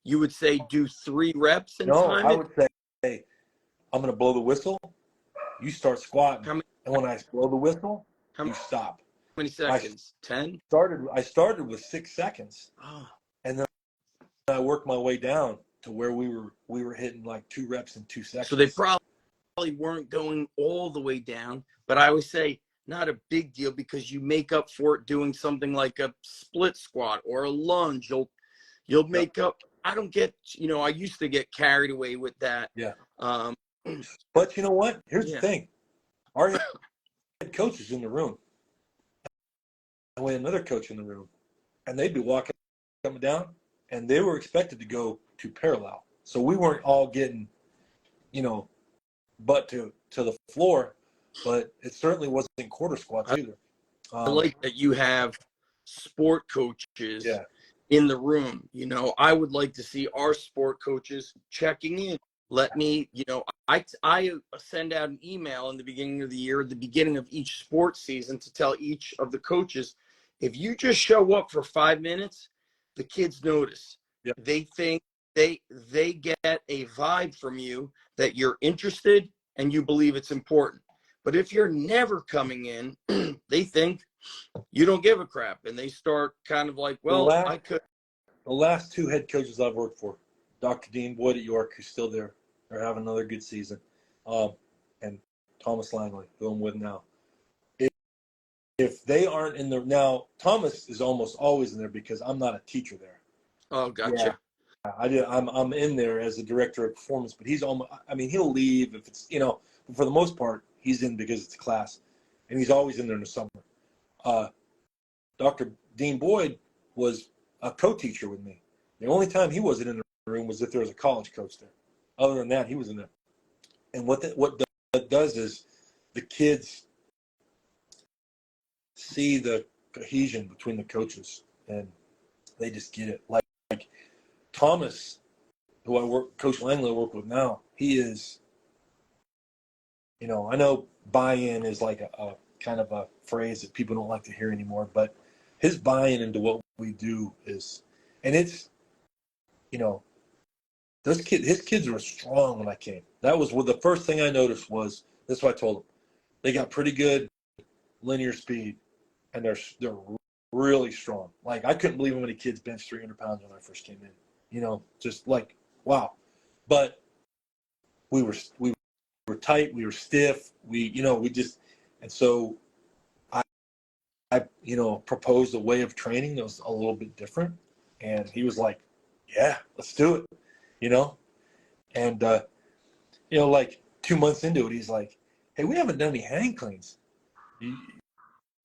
would say do 3 reps and No, time I it. would say, hey, I'm going to blow the whistle. You start squatting, and when I blow the whistle, you stop. How many seconds? 10. I started with 6 seconds, Oh. and then I worked my way down to where we were hitting like 2 reps in 2 seconds. So they probably weren't going all the way down, but I always say not a big deal, because you make up for it doing something like a split squat or a lunge. You'll make up. I don't get, I used to get carried away with that. Yeah. But you know what? Here's the thing. Our head coach is in the room. And we had another coach in the room, and they'd be walking coming down, and they were expected to go to parallel. So we weren't all getting, butt to the floor, but it certainly wasn't quarter squats either. I like that you have sport coaches in the room. I would like to see our sport coaches checking in. Let me, I send out an email in the beginning of the year, at the beginning of each sports season, to tell each of the coaches, if you just show up for 5 minutes, the kids notice. Yep. They think they get a vibe from you that you're interested and you believe it's important. But if you're never coming in, they think you don't give a crap, and they start kind of like, well, I could. The last 2 head coaches I've worked for, Dr. Dean Boyd at York, who's still there, they're having another good season, and Thomas Langley, who I'm with now. If they aren't in there now, Thomas is almost always in there because I'm not a teacher there. Oh, gotcha. Yeah, I'm in there as the director of performance, but he's almost. I mean, he'll leave if it's but for the most part, he's in because it's a class, and he's always in there in the summer. Dr. Dean Boyd was a co-teacher with me. The only time he wasn't in the room was if there was a college coach there. Other than that, he was in there. And what that does is the kids see the cohesion between the coaches, and they just get it. Like Thomas, who Coach Langley I work with now, he is, I know buy-in is like a kind of a phrase that people don't like to hear anymore, but his buy-in into what we do is, and it's, his kids were strong when I came. That was the first thing I noticed was, that's what I told them. They got pretty good linear speed, and they're really strong. Like, I couldn't believe how many kids benched 300 pounds when I first came in. Just like, wow. But we were tight, we were stiff, we just, and so I proposed a way of training that was a little bit different, and he was like, yeah, let's do it, and like 2 months into it, he's like, hey, we haven't done any hang cleans. you,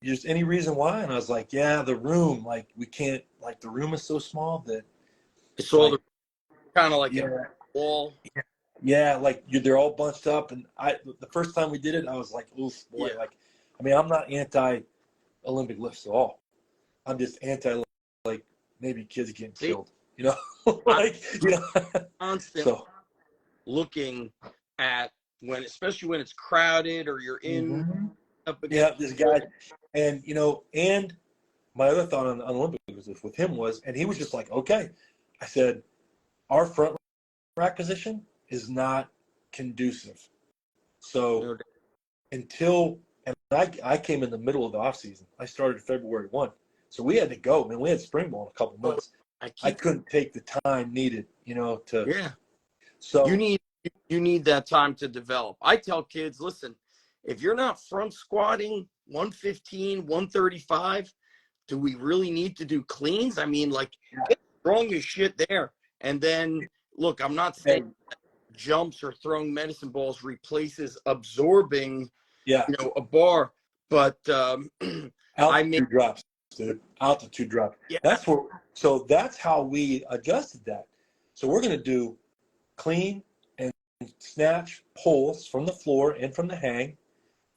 just any reason why? And I was like, yeah, the room, like we can't, like the room is so small that It's all like, the kind of like yeah, a wall. yeah, like they're all bunched up. And the first time we did it, I was like, oof, boy, Yeah. like, I mean, I'm not anti-Olympic lifts at all. I'm just anti, like maybe kids getting See, killed, you know, I'm like, you know, constantly so. looking at especially when it's crowded or you're in Mhm. up against Yeah, this the guy, wall. and and my other thought on Olympic with him was, and he was just like, okay. I said, our front rack position is not conducive. So No doubt. and I came in the middle of the off season. I started February 1. So we had to go, man. We had spring ball in a couple So months. I I keep, couldn't take the time needed, to, yeah, you so need you need that time to develop. I tell kids, listen, if you're not front squatting 115, 135, do we really need to do cleans? I mean, like, yeah. get strong as shit there. And then, look, I'm not saying And jumps or throwing medicine balls replaces absorbing, yeah, a bar, but I make, altitude drops, dude. Altitude drop. yeah, So that's how we adjusted that. So we're going to do clean and snatch pulls from the floor and from the hang.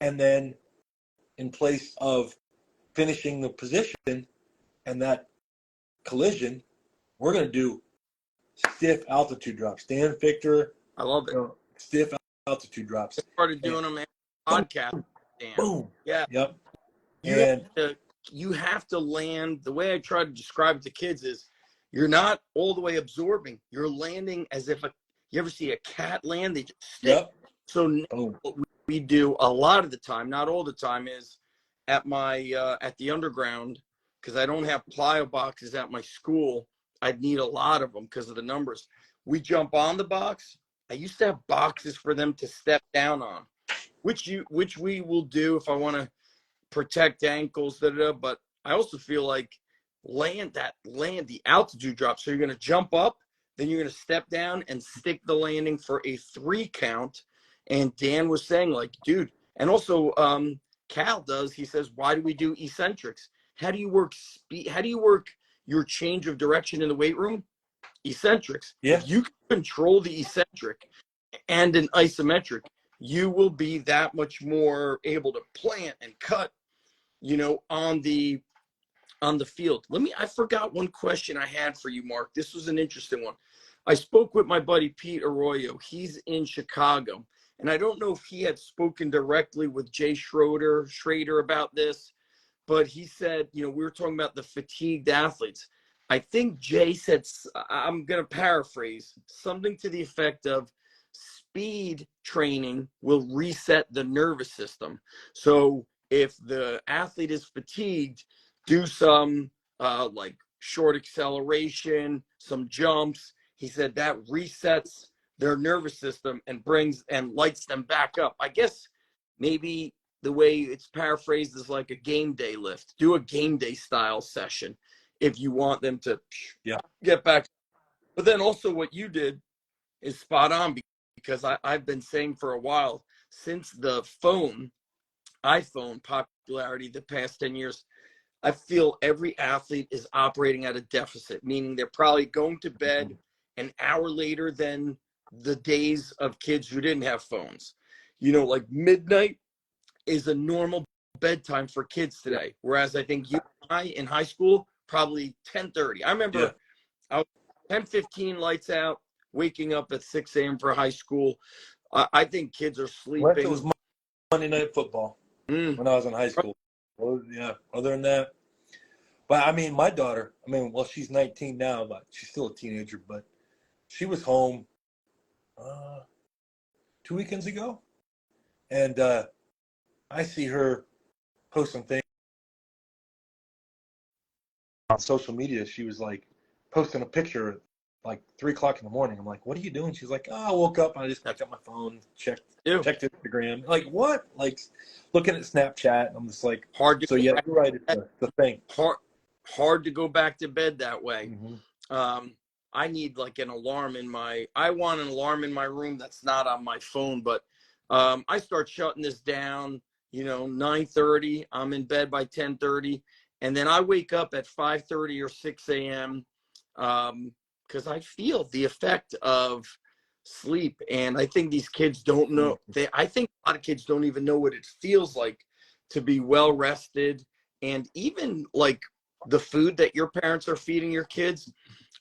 And then in place of finishing the position and that collision, we're going to do stiff altitude drops. Dan Victor, I love it. stiff altitude I drops. started And doing them after boom, the podcast, Dan. boom. Yeah, Yep. you have And to you have to land. The way I try to describe it to kids is, you're not all the way absorbing. You're landing as if you ever see a cat land? They just stick. yep. So now Boom. what we do a lot of the time, not all the time, is at my at the underground, because I don't have plyo boxes at my school. I'd need a lot of them because of the numbers. We jump on the box. I used to have boxes for them to step down on, which we will do if I want to protect ankles, but I also feel like land the altitude drop. So you're going to jump up, then you're going to step down and stick the landing for a 3 count. And Dan was saying, like, dude, and also Cal does. He says, why do we do eccentrics? How do you work speed? How do you work your change of direction in the weight room? Eccentrics. Yeah. If you can control the eccentric and an isometric, you will be that much more able to plant and cut, on the field. I forgot one question I had for you, Mark. This was an interesting one. I spoke with my buddy Pete Arroyo. He's in Chicago, and I don't know if he had spoken directly with Jay Schrader about this, but he said, we were talking about the fatigued athletes. I think Jay said, I'm going to paraphrase, something to the effect of, speed training will reset the nervous system. So if the athlete is fatigued, do some like short acceleration, some jumps. He said that resets their nervous system and lights them back up. I guess maybe the way it's paraphrased is like a game day lift. Do a game day style session if you want them to get back. But then also what you did is spot on, because I've been saying for a while, since the iPhone popularity the past 10 years, I feel every athlete is operating at a deficit, meaning they're probably going to bed an hour later than the days of kids who didn't have phones. Like midnight is a normal bedtime for kids today. Whereas I think you and I in high school, probably 10:30. I Yeah. remember I was 10:15 lights out, waking up at 6 a.m. for high school. I think kids are Unless it sleeping. was Monday Night Football when I was in high school. Well, yeah. Other than that, but I mean, my daughter. I mean, well, she's 19 now, but she's still a teenager. But she was home 2 weekends ago, and I see her post some things on social media. She was like posting a picture at like 3 o'clock in the morning. I'm like, what are you doing? She's like, oh, I woke up and I just picked up my phone, checked Instagram. Like, what? Like looking at Snapchat. I'm just like, Hard to so yeah, you're right. It's the thing. hard to go back to bed that way. Mm-hmm. I need like an alarm I want an alarm in my room that's not on my phone, but I start shutting this down, 9:30. I'm in bed by 10:30. And then I wake up at 5:30 or 6 a.m. Because I feel the effect of sleep. And I think these kids don't know. I think a lot of kids don't even know what it feels like to be well rested. And even like the food that your parents are feeding your kids,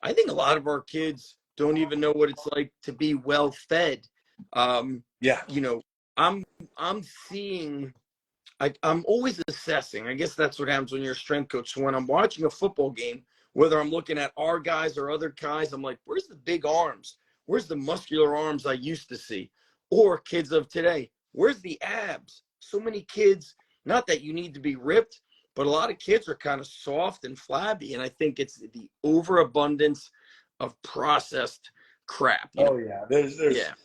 I think a lot of our kids don't even know what it's like to be well fed. Yeah. I'm seeing, I'm always assessing. I guess that's what happens when you're a strength coach. So when I'm watching a football game, whether I'm looking at our guys or other guys, I'm like, where's the big arms? Where's the muscular arms I used to see? Or kids of today, where's the abs? So many kids, not that you need to be ripped, but a lot of kids are kind of soft and flabby. And I think it's the overabundance of processed crap. Yeah. There's Yeah.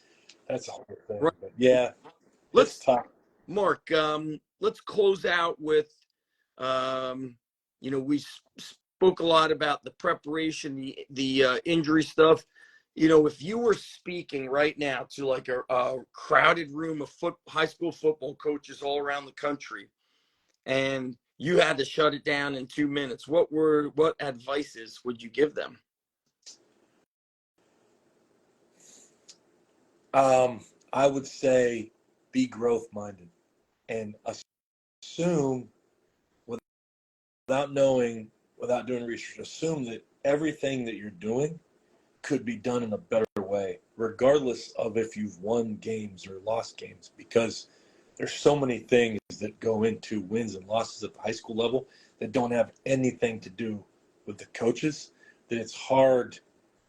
That's a hard thing. Right. But yeah, Let's it's tough. Mark, let's close out with, we spoke a lot about the preparation, the injury stuff. If you were speaking right now to like a crowded room of high school football coaches all around the country, and you had to shut it down in 2 minutes, what advices would you give them? I would say be growth minded and assume without knowing, without doing research, assume that everything that you're doing could be done in a better way, regardless of if you've won games or lost games, because there's so many things that go into wins and losses at the high school level that don't have anything to do with the coaches, that it's hard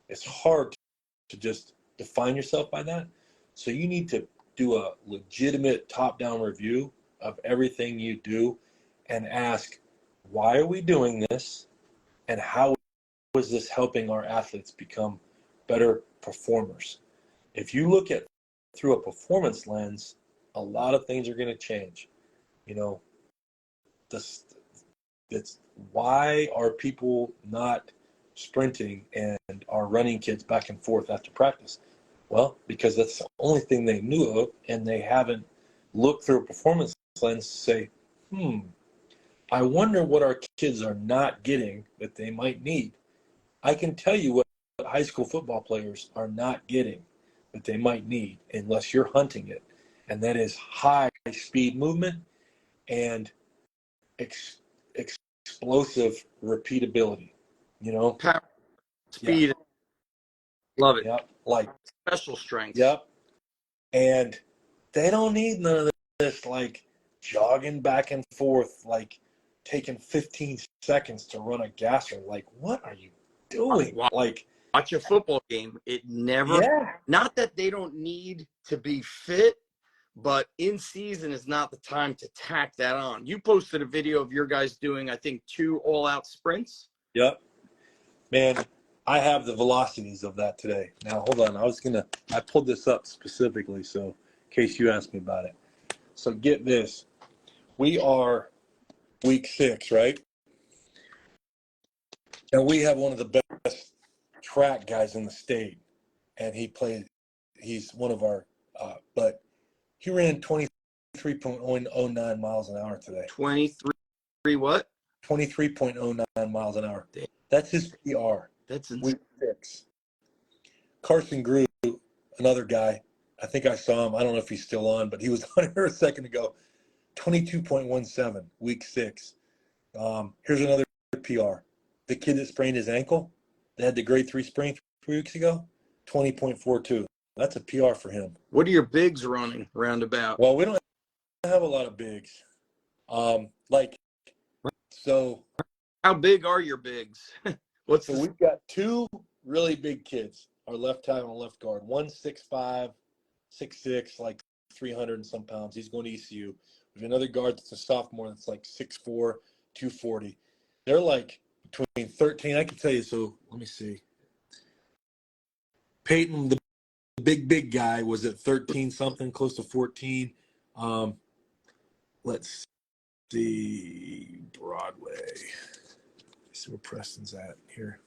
to just define yourself by that. So you need to do a legitimate top-down review of everything you do and ask, why are we doing this, and how is this helping our athletes become better performers? If you look at through a performance lens, a lot of things are going to change. That's why are people not sprinting and are running kids back and forth after practice? Well, because that's the only thing they knew of, and they haven't looked through a performance lens to say, I wonder what our kids are not getting that they might need. I can tell you what high school football players are not getting that they might need unless you're hunting it, and that is high speed movement and explosive repeatability. Power, speed, Yeah. love it. Yep. Like Special strengths. Yep. And they don't need none of this like jogging back and forth, like taking 15 seconds to run a gasser. Like, what are you doing? Watch a football game. It never, not that they don't need to be fit, but in season is not the time to tack that on. You posted a video of your guys doing, I think, 2 all-out sprints. Yep. Man, I have the velocities of that today. Now, hold on. I pulled this up specifically, so in case you asked me about it. So get this. We are week 6, right? And we have one of the best track guys in the state. And he's one of our, but he ran 23.09 miles an hour today. 23 what? 23.09 miles an hour. That's his PR. That's week 6. Carson Grew, another guy. I think I saw him. I don't know if he's still on, but he was on here a second ago. 22.17, week 6. Here's another PR. The kid that sprained his ankle, that had the grade 3 sprain 3 weeks ago, 20.42. That's a PR for him. What are your bigs running roundabout? Well, we don't have a lot of bigs. So how big are your bigs? We've got 2 really big kids. Our left tackle and left guard. One 6'5", 6'6", like 300 and some pounds. He's going to ECU. We have another guard that's a sophomore that's like 6'4", 240. They're like between 13. I can tell you. So let me see. Peyton, the big guy, was at 13 something, close to 14. Let's see, Broadway. Let's see where Preston's at here.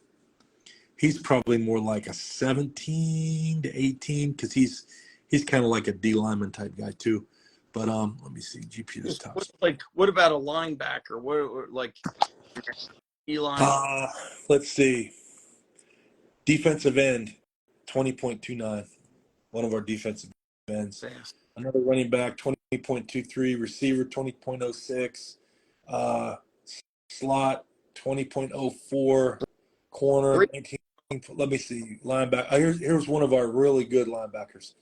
He's probably more like a 17 to 18 because he's kind of like a D lineman type guy too. But let me see, GPS top. What about a linebacker? What like Eli? Let's see. Defensive end, 20.29. One of our defensive ends. Fast. Another running back, 20.23. Receiver, 20.06. Slot, 20.04. Corner, 19. Let me see. Linebacker. Here's one of our really good linebackers.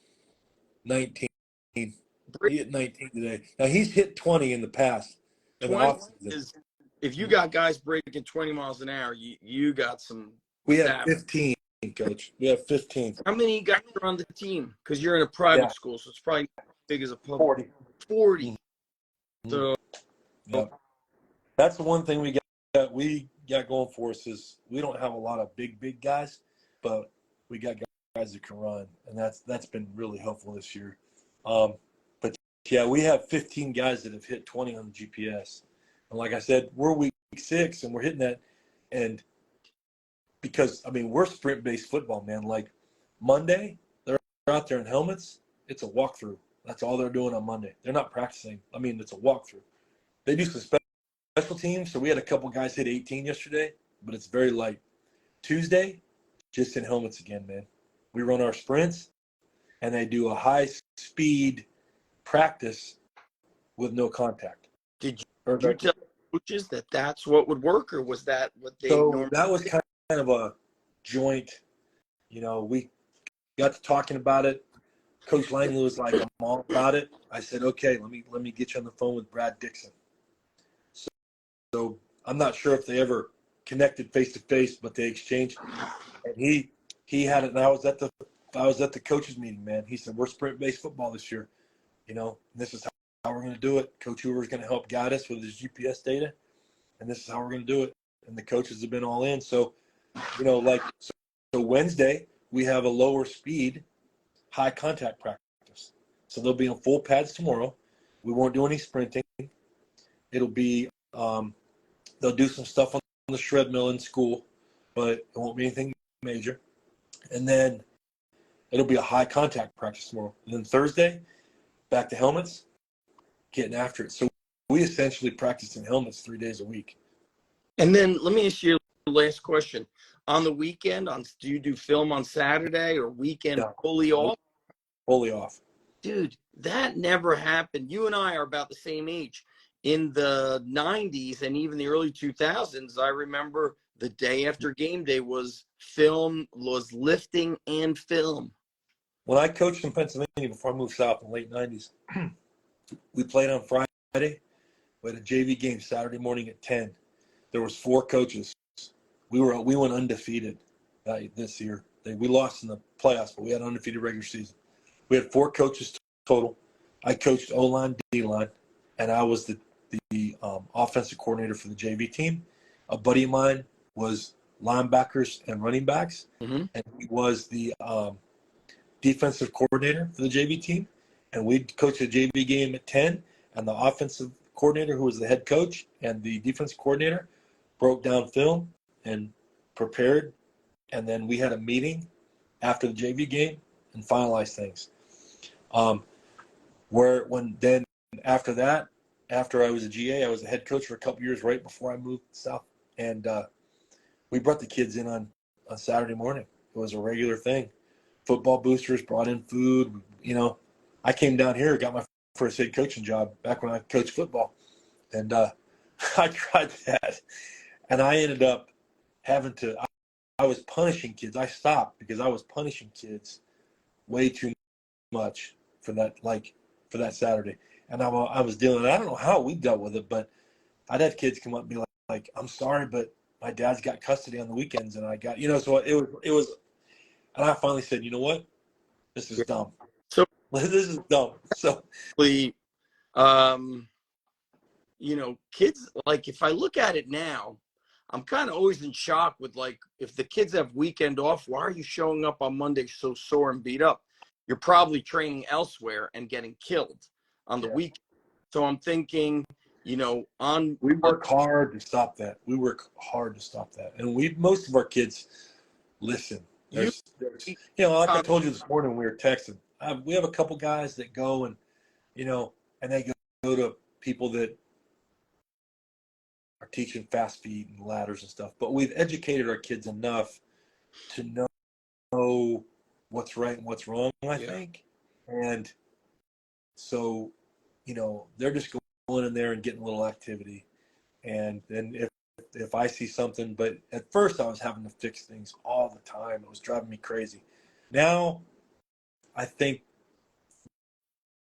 19. He hit 19 today. Now he's hit 20 in the past. 20 is if you got guys breaking 20 miles an hour, you got some. We have 15, Coach. We have 15. How many guys are on the team? Because you're in a private school, so it's probably not as big as a public. 40. Mm-hmm. So that's the one thing we got going for us is we don't have a lot of big guys, but we got guys that can run, and that's been really helpful this year. But yeah, we have 15 guys that have hit 20 on the GPS, and like I said, we're week 6 and we're hitting that, and because I mean we're sprint-based football, man. Like Monday, they're out there in helmets. It's a walkthrough. That's all they're doing on Monday. They're not practicing. I mean, it's a walkthrough. They do some special teams. So we had a couple guys hit 18 yesterday, but it's very light. Tuesday, just in helmets again, man. We run our sprints, and they do a high-speed practice with no contact. Did you tell coaches that that's what would work, or was that what they normally that was kind of a joint, we got to talking about it. Coach Langley was like, I'm all about it. I said, okay, let me get you on the phone with Brad Dixon. So I'm not sure if they ever connected face to face, but they exchanged. And he had it, and I was at the coaches meeting, man. He said, we're sprint-based football this year. And this is how we're going to do it. Coach Hoover is going to help guide us with his GPS data, and this is how we're going to do it. And the coaches have been all in. So, so Wednesday we have a lower speed, high contact practice. So they'll be on full pads tomorrow. We won't do any sprinting. It'll be they'll do some stuff on the shred mill in school, but it won't be anything major. And then it'll be a high contact practice tomorrow. And then Thursday, back to helmets, getting after it. So we essentially practice in helmets 3 days a week. And then let me ask you the last question. On the weekend, do you do film on Saturday or weekend fully off? Fully off. Dude, that never happened. You and I are about the same age. In the 90s and even the early 2000s, I remember the day after game day was lifting and film. When I coached in Pennsylvania before I moved south in the late 90s, we played on Friday. We had a JV game Saturday morning at 10. There was 4 coaches. We went undefeated this year. We lost in the playoffs, but we had an undefeated regular season. We had 4 coaches total. I coached O-line, D-line, and I was the offensive coordinator for the JV team. A buddy of mine was linebackers and running backs, and he was the defensive coordinator for the JV team. And we'd coach the JV game at 10, and the offensive coordinator, who was the head coach, and the defensive coordinator broke down film and prepared, and then we had a meeting after the JV game and finalized things. After that, after I was a GA, I was a head coach for a couple years right before I moved south, and we brought the kids in on Saturday morning. It was a regular thing. Football boosters brought in food. I came down here, got my first head coaching job back when I coached football, and I tried that, and I ended up having to. I was punishing kids. I stopped because I was punishing kids way too much for that Saturday. And I was dealing. I don't know how we dealt with it, but I'd have kids come up and be like, "I'm sorry, but my dad's got custody on the weekends, and I got So it was, and I finally said, you know what, this is dumb. So this is dumb. So, kids, like, if I look at it now, I'm kind of always in shock with, like, if the kids have weekend off, why are you showing up on Monday so sore and beat up? You're probably training elsewhere and getting killed on the weekend. So I'm thinking, we work hard to stop that. And most of our kids listen. Like I told you this morning when we were texting, we have a couple guys that go and, and they go to people that are teaching fast feet and ladders and stuff. But we've educated our kids enough to know what's right and what's wrong, I think. And so, they're just going in there and getting a little activity. And then if I see something, but at first I was having to fix things all the time. It was driving me crazy. Now I think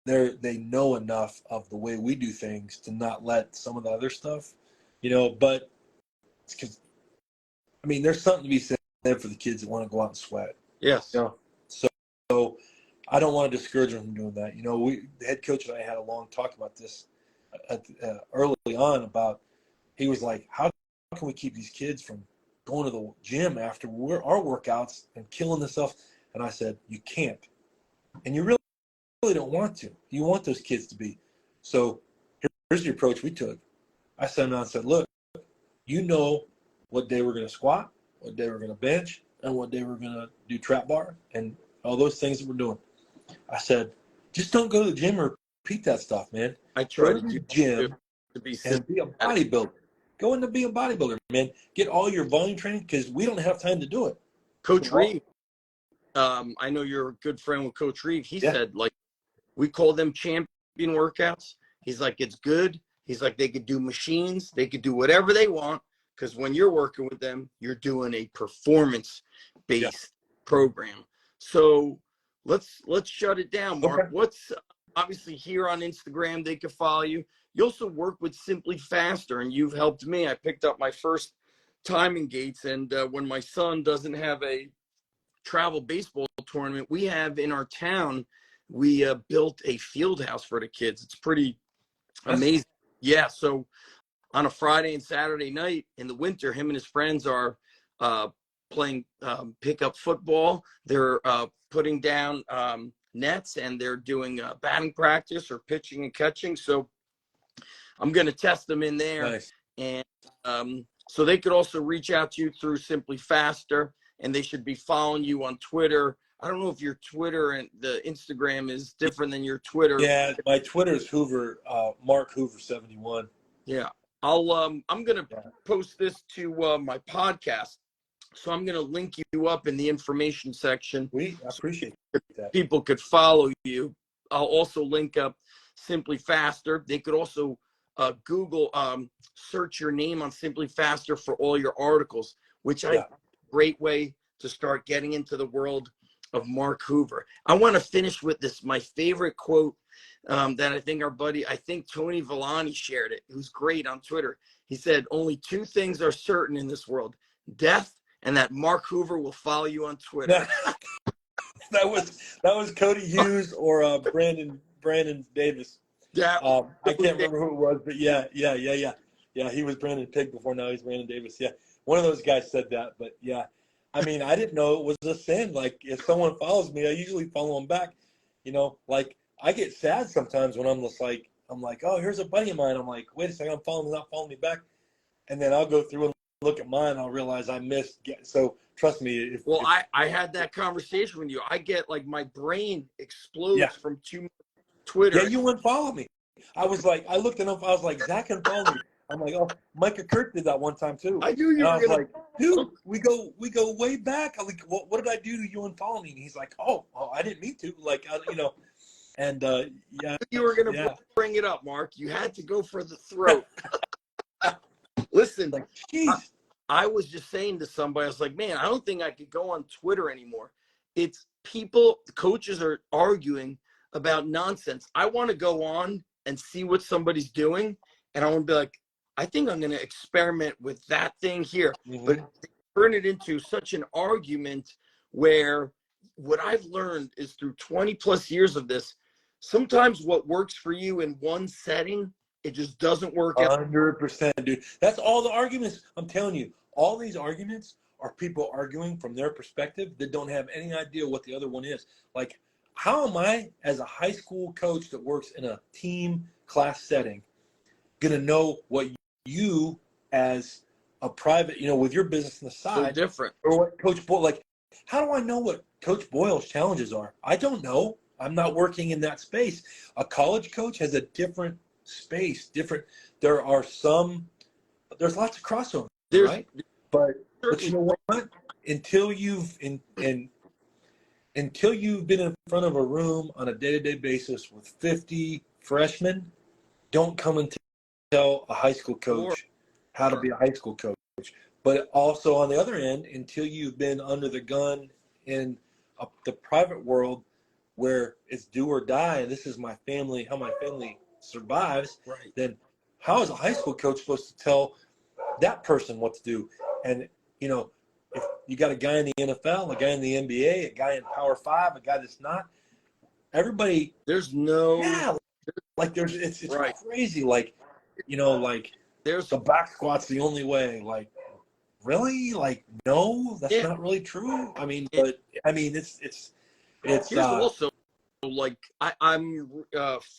they know enough of the way we do things to not let some of the other stuff, but it's because, there's something to be said for the kids that want to go out and sweat. Yes. So I don't want to discourage them from doing that. The head coach and I had a long talk about this early on about, he was like, how can we keep these kids from going to the gym after our workouts and killing themselves? And I said, you can't. And you really don't want to. You want those kids to be. So here's the approach we took. I sat down and said, look, what day we're going to squat, what day we're going to bench, and what day we're going to do trap bar, and all those things that we're doing. I said, just don't go to the gym or repeat that stuff, man. I try go to to do the gym to be and be a bodybuilder. Go in to be a bodybuilder, man. Get all your volume training, because we don't have time to do it. Coach Reeve, I know you're a good friend with Coach Reeve. He said, like, we call them champion workouts. He's like, it's good. He's like, they could do machines. They could do whatever they want, because when you're working with them, you're doing a performance-based program. So let's shut it down, Mark. Okay. What's obviously here on Instagram, they can follow you. You also work with Simply Faster, and you've helped me. I picked up my first timing gates, and when my son doesn't have a travel baseball tournament we have in our town, we built a field house for the kids. It's pretty amazing. Yeah, so on a Friday and Saturday night in the winter, him and his friends are playing pickup football. They're putting down nets, and they're doing batting practice or pitching and catching. So I'm going to test them in there. Nice. And so they could also reach out to you through Simply Faster, and they should be following you on Twitter. I don't know if your Twitter and the Instagram is different than your Twitter. Yeah, my Twitter is Hoover, Mark Hoover 71. Yeah. I'm going to post this to my podcast. So I'm going to link you up in the information section. I appreciate that. People could follow you. I'll also link up Simply Faster. They could also Google, search your name on Simply Faster for all your articles, which I great way to start getting into the world of Mark Hoover. I want to finish with this, my favorite quote that I think I think Tony Villani shared it. It was great on Twitter. He said, only two things are certain in this world, death and that Mark Hoover will follow you on Twitter. that was Cody Hughes or Brandon Davis. Yeah, I can't remember who it was, but yeah. He was Brandon Pig before. Now he's Brandon Davis. Yeah, one of those guys said that. But yeah, I didn't know it was a sin. Like, if someone follows me, I usually follow them back. Like, I get sad sometimes when I'm like, oh, here's a buddy of mine. I'm like, wait a second, I'm following him, not following me back, and then I'll go through and look at mine. I'll realize I missed. So trust me. I had that conversation with you. I get like my brain explodes from too much Twitter. Yeah, you wouldn't follow me. I was like, I looked enough. I was like, Zach can follow me. I'm like, oh, Micah Kirk did that one time too. I knew you were gonna. Like, dude, we go way back. I'm like, what did I do to you unfollow me? And he's like, oh, I didn't mean to. Like, and yeah. You were gonna bring it up, Mark. You had to go for the throat. Listen, like, jeez. I was just saying to somebody, I was like, man, I don't think I could go on Twitter anymore. It's coaches are arguing about nonsense. I want to go on and see what somebody's doing, and I want to be like, I think I'm going to experiment with that thing here. Mm-hmm. But turn it into such an argument where what I've learned is through 20 plus years of this, sometimes what works for you in one setting, it just doesn't work 100%, dude. That's all the arguments. I'm telling you, all these arguments are people arguing from their perspective that don't have any idea what the other one is. Like, how am I, as a high school coach that works in a team class setting, going to know what you, as a private, with your business on the side, so different, or what Coach Boyle, like, how do I know what Coach Boyle's challenges are? I don't know. I'm not working in that space. A college coach has a different space, different. There's lots of crossover, There's right? But certainly you know what? Until until you've been in front of a room on a day-to-day basis with 50 freshmen, don't come and tell a high school coach how to be a high school coach. But also on the other end, until you've been under the gun in the private world where it's do or die, and this is my family, how my family survives, right. then how is a high school coach supposed to tell that person what to do? And, if you got a guy in the NFL, a guy in the NBA, a guy in Power 5, a guy that's not, everybody, There's no yeah, like it's right. crazy. Like, like There's the back squat's the only way. Like, really? Like, no, that's yeah. not really true. I mean, It, it's here's also like I'm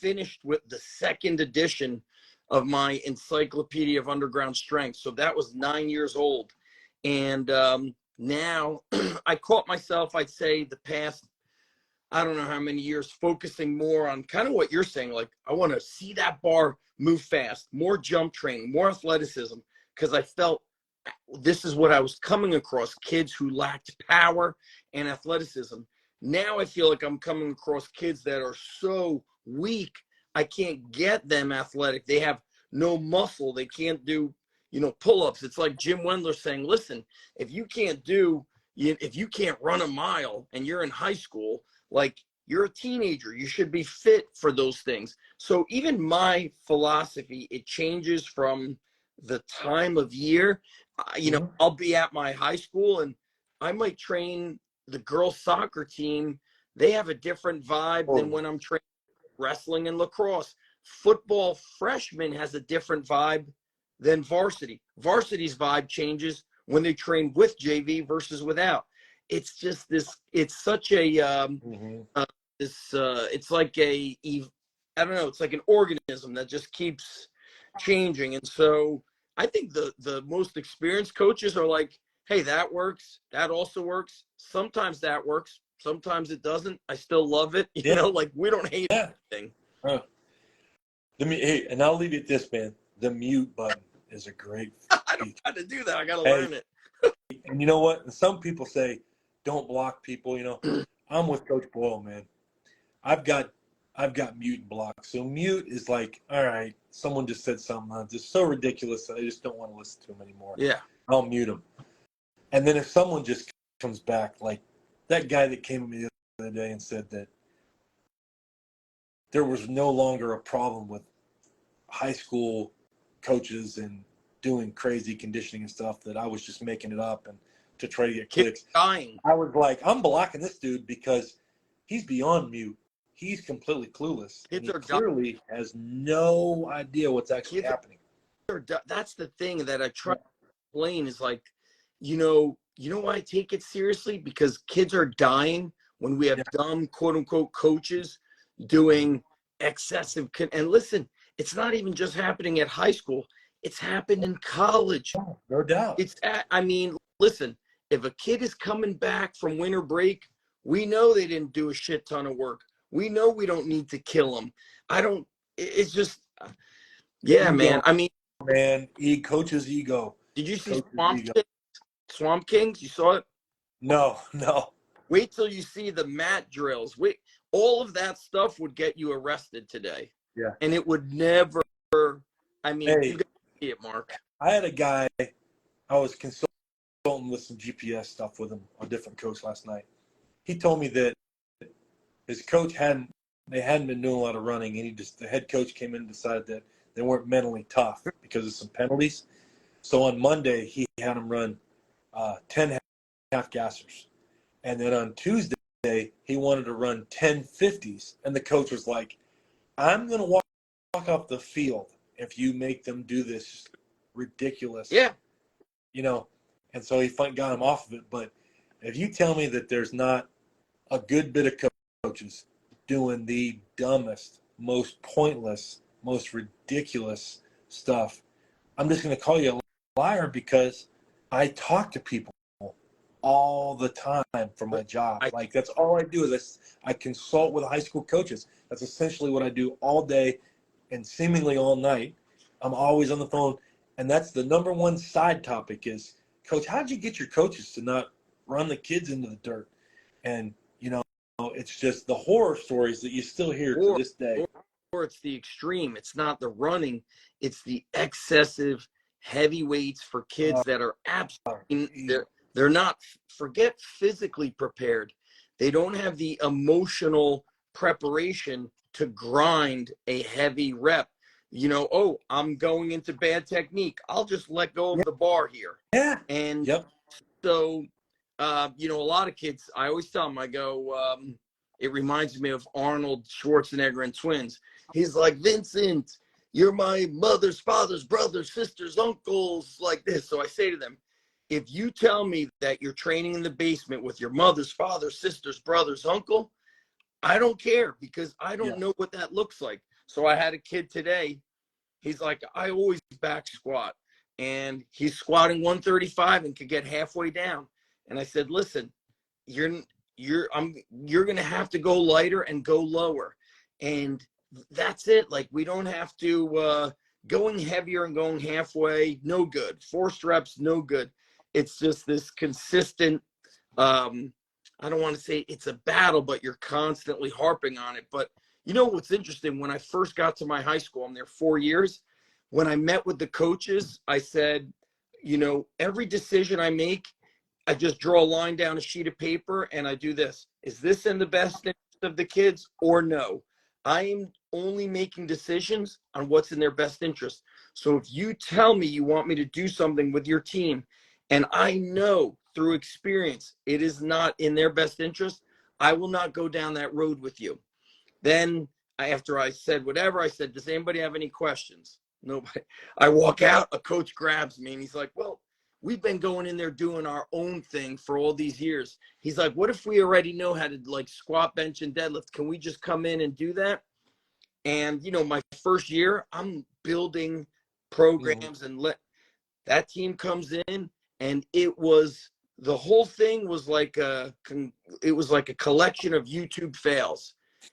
finished with the second edition of my Encyclopedia of Underground Strength. So that was 9 years old, and now I caught myself, I'd say, the past, I don't know how many years, focusing more on kind of what you're saying. Like, I want to see that bar move fast, more jump training, more athleticism, because I felt this is what I was coming across, kids who lacked power and athleticism. Now I feel like I'm coming across kids that are so weak, I can't get them athletic. They have no muscle. They can't do, pull-ups. It's like Jim Wendler saying, listen, if you can't run a mile and you're in high school, like, you're a teenager, you should be fit for those things. So even my philosophy, it changes from the time of year. I'll be at my high school and I might train the girls soccer team. They have a different vibe than when I'm training wrestling and lacrosse. Football freshman has a different vibe than varsity. Varsity's vibe changes when they train with JV versus without. It's just this. It's such a it's like I don't know. It's like an organism that just keeps changing. And so I think the most experienced coaches are like, hey, that works. That also works. Sometimes that works. Sometimes it doesn't. I still love it. Like, we don't hate anything. Hey, and I'll leave you at this, man. The mute button is a great I don't know how to do that. I got to learn it. And you know what? And some people say, don't block people. I'm with Coach Boyle, man. I've got mute and block. So mute is like, all right, someone just said something just so ridiculous that I just don't want to listen to him anymore. Yeah. I'll mute him. And then if someone just comes back, like that guy that came to me the other day and said that there was no longer a problem with high school coaches and doing crazy conditioning and stuff, that I was just making it up and to try to get clicks. Dying. I was like, I'm blocking this dude because he's beyond mute. He's completely clueless. And he clearly has no idea what's actually happening. That's the thing that I try to explain is like, why I take it seriously? Because kids are dying when we have dumb, quote unquote, coaches doing excessive. And listen, it's not even just happening at high school. It's happened in college. No doubt. Listen, if a kid is coming back from winter break, we know they didn't do a shit ton of work. We know we don't need to kill them. It's just, yeah, man. Coach's ego. Did you see Swamp Kings? You saw it? No. Wait till you see the mat drills. All of that stuff would get you arrested today. Yeah. And it would never, you got to see it, Mark. I had a guy, I was consulting with some GPS stuff with him, a different coach last night. He told me that his coach hadn't been doing a lot of running, and the head coach came in and decided that they weren't mentally tough because of some penalties. So on Monday, he had them run 10 half gassers. And then on Tuesday, he wanted to run 10 50s. And the coach was like, I'm going to walk off the field if you make them do this ridiculous. Yeah. And so he got him off of it. But if you tell me that there's not a good bit of coaches doing the dumbest, most pointless, most ridiculous stuff, I'm just going to call you a liar, because I talk to people all the time for my job. Like, that's all I do is I consult with high school coaches. That's essentially what I do all day and seemingly all night. I'm always on the phone. And that's the number one side topic is, Coach, how'd you get your coaches to not run the kids into the dirt? And, it's just the horror stories that you still hear to this day. Or it's the extreme. It's not the running. It's the excessive heavy weights for kids that are absolutely, they're not, forget physically prepared. They don't have the emotional preparation to grind a heavy rep. Oh, I'm going into bad technique. I'll just let go of the bar here. Yeah. And yep. So, a lot of kids, I always tell them, I go, it reminds me of Arnold Schwarzenegger and Twins. He's like, Vincent, you're my mother's, father's, brothers, sisters, uncles, like this. So I say to them, if you tell me that you're training in the basement with your mother's, father, sisters, brothers, uncle, I don't care because I don't know what that looks like. So I had a kid today. He's like, I always back squat. And he's squatting 135 and could get halfway down. And I said, listen, you're going to have to go lighter and go lower. And that's it. Like, we don't have to, going heavier and going halfway, no good. Forced reps, no good. It's just this consistent, I don't want to say it's a battle, but you're constantly harping on it. But what's interesting, when I first got to my high school, I'm there 4 years. When I met with the coaches, I said, every decision I make, I just draw a line down a sheet of paper and I do this. Is this in the best interest of the kids or no? I am only making decisions on what's in their best interest. So if you tell me you want me to do something with your team and I know through experience it is not in their best interest, I will not go down that road with you. Then after I said whatever, I said, does anybody have any questions? Nobody. I walk out, a coach grabs me and he's like, well, we've been going in there doing our own thing for all these years. He's like, what if we already know how to like squat, bench, and deadlift? Can we just come in and do that? And, my first year, I'm building programs and that team comes in and the whole thing was like a collection of YouTube fails.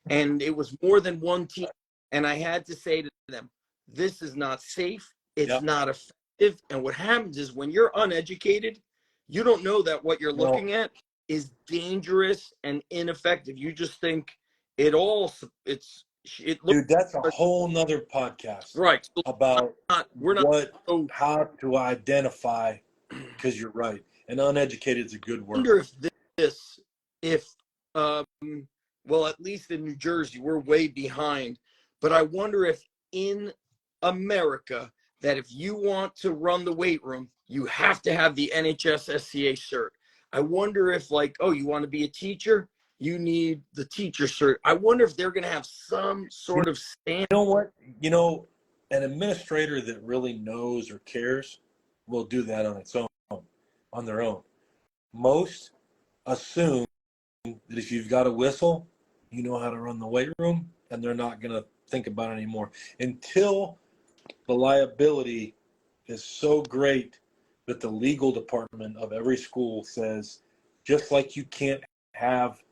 And it was more than one team. And I had to say to them, this is not safe. It's not effective. And what happens is when you're uneducated, you don't know that what you're looking at is dangerous and ineffective. You just think it looks. Dude, that's a whole nother podcast. Right. About how to identify, because you're right. And uneducated is a good word. I wonder well, at least in New Jersey, we're way behind. But I wonder if in America, that if you want to run the weight room, you have to have the NHS SCA cert. I wonder if you want to be a teacher, you need the teacher cert. I wonder if they're going to have some sort of standard. You know what? An administrator that really knows or cares will do that on their own. Most assume that if you've got a whistle, you know how to run the weight room, and they're not going to think about it anymore until the liability is so great that the legal department of every school says, just like you can't have,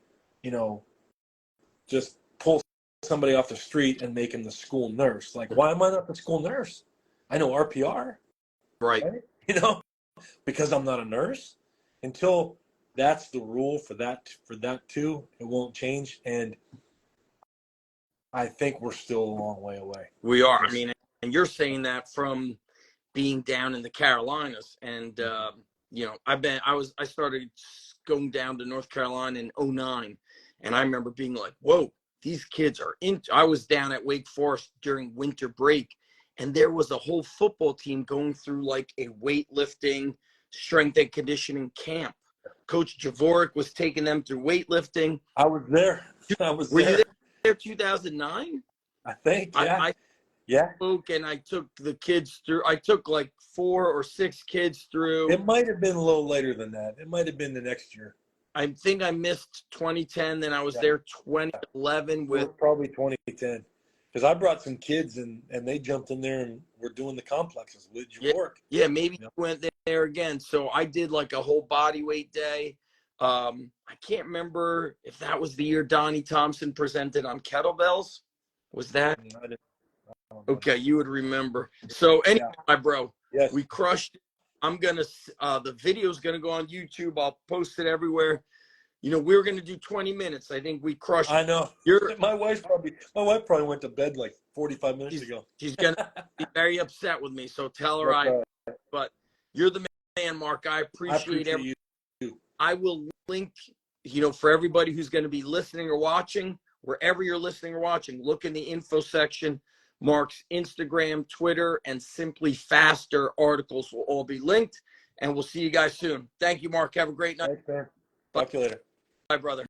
just pull somebody off the street and make him the school nurse. Like, why am I not the school nurse? I know RPR. Right. Because I'm not a nurse. Until that's the rule for that too, it won't change. And I think we're still a long way away. We are. I mean, and you're saying that from being down in the Carolinas. And, I started going down to North Carolina in 2009. And I remember being like, whoa, these kids are I was down at Wake Forest during winter break. And there was a whole football team going through like a weightlifting, strength and conditioning camp. Coach Javorek was taking them through weightlifting. I was there. Were you there 2009? I think, yeah. I spoke and I took the kids through. I took like 4 or 6 kids through. It might have been a little later than that. It might have been the next year. I think I missed 2010. Then I was there 2011 with probably 2010. Because I brought some kids and they jumped in there and were doing the complexes. Did you work? Yeah, maybe Yep. you went there again. So I did like a whole body weight day. I can't remember if that was the year Donnie Thompson presented on kettlebells. Was that? I didn't, I don't know. Okay, you would remember. So anyway, my bro, Yes. we crushed it. I'm gonna the video's gonna go on YouTube. I'll post it everywhere. You know, we were gonna do 20 minutes. I think we crushed I know. You're My wife probably went to bed like 45 minutes ago. she's gonna be very upset with me. So tell her but you're the man, Mark. I appreciate you. I will link, you know, for everybody who's going to be listening or watching, wherever you're listening or watching, look in the info section. Mark's Instagram, Twitter, and Simply Faster articles will all be linked. And we'll see you guys soon. Thank you, Mark. Have a great night. Thanks, man. Talk to you later. Bye, brother.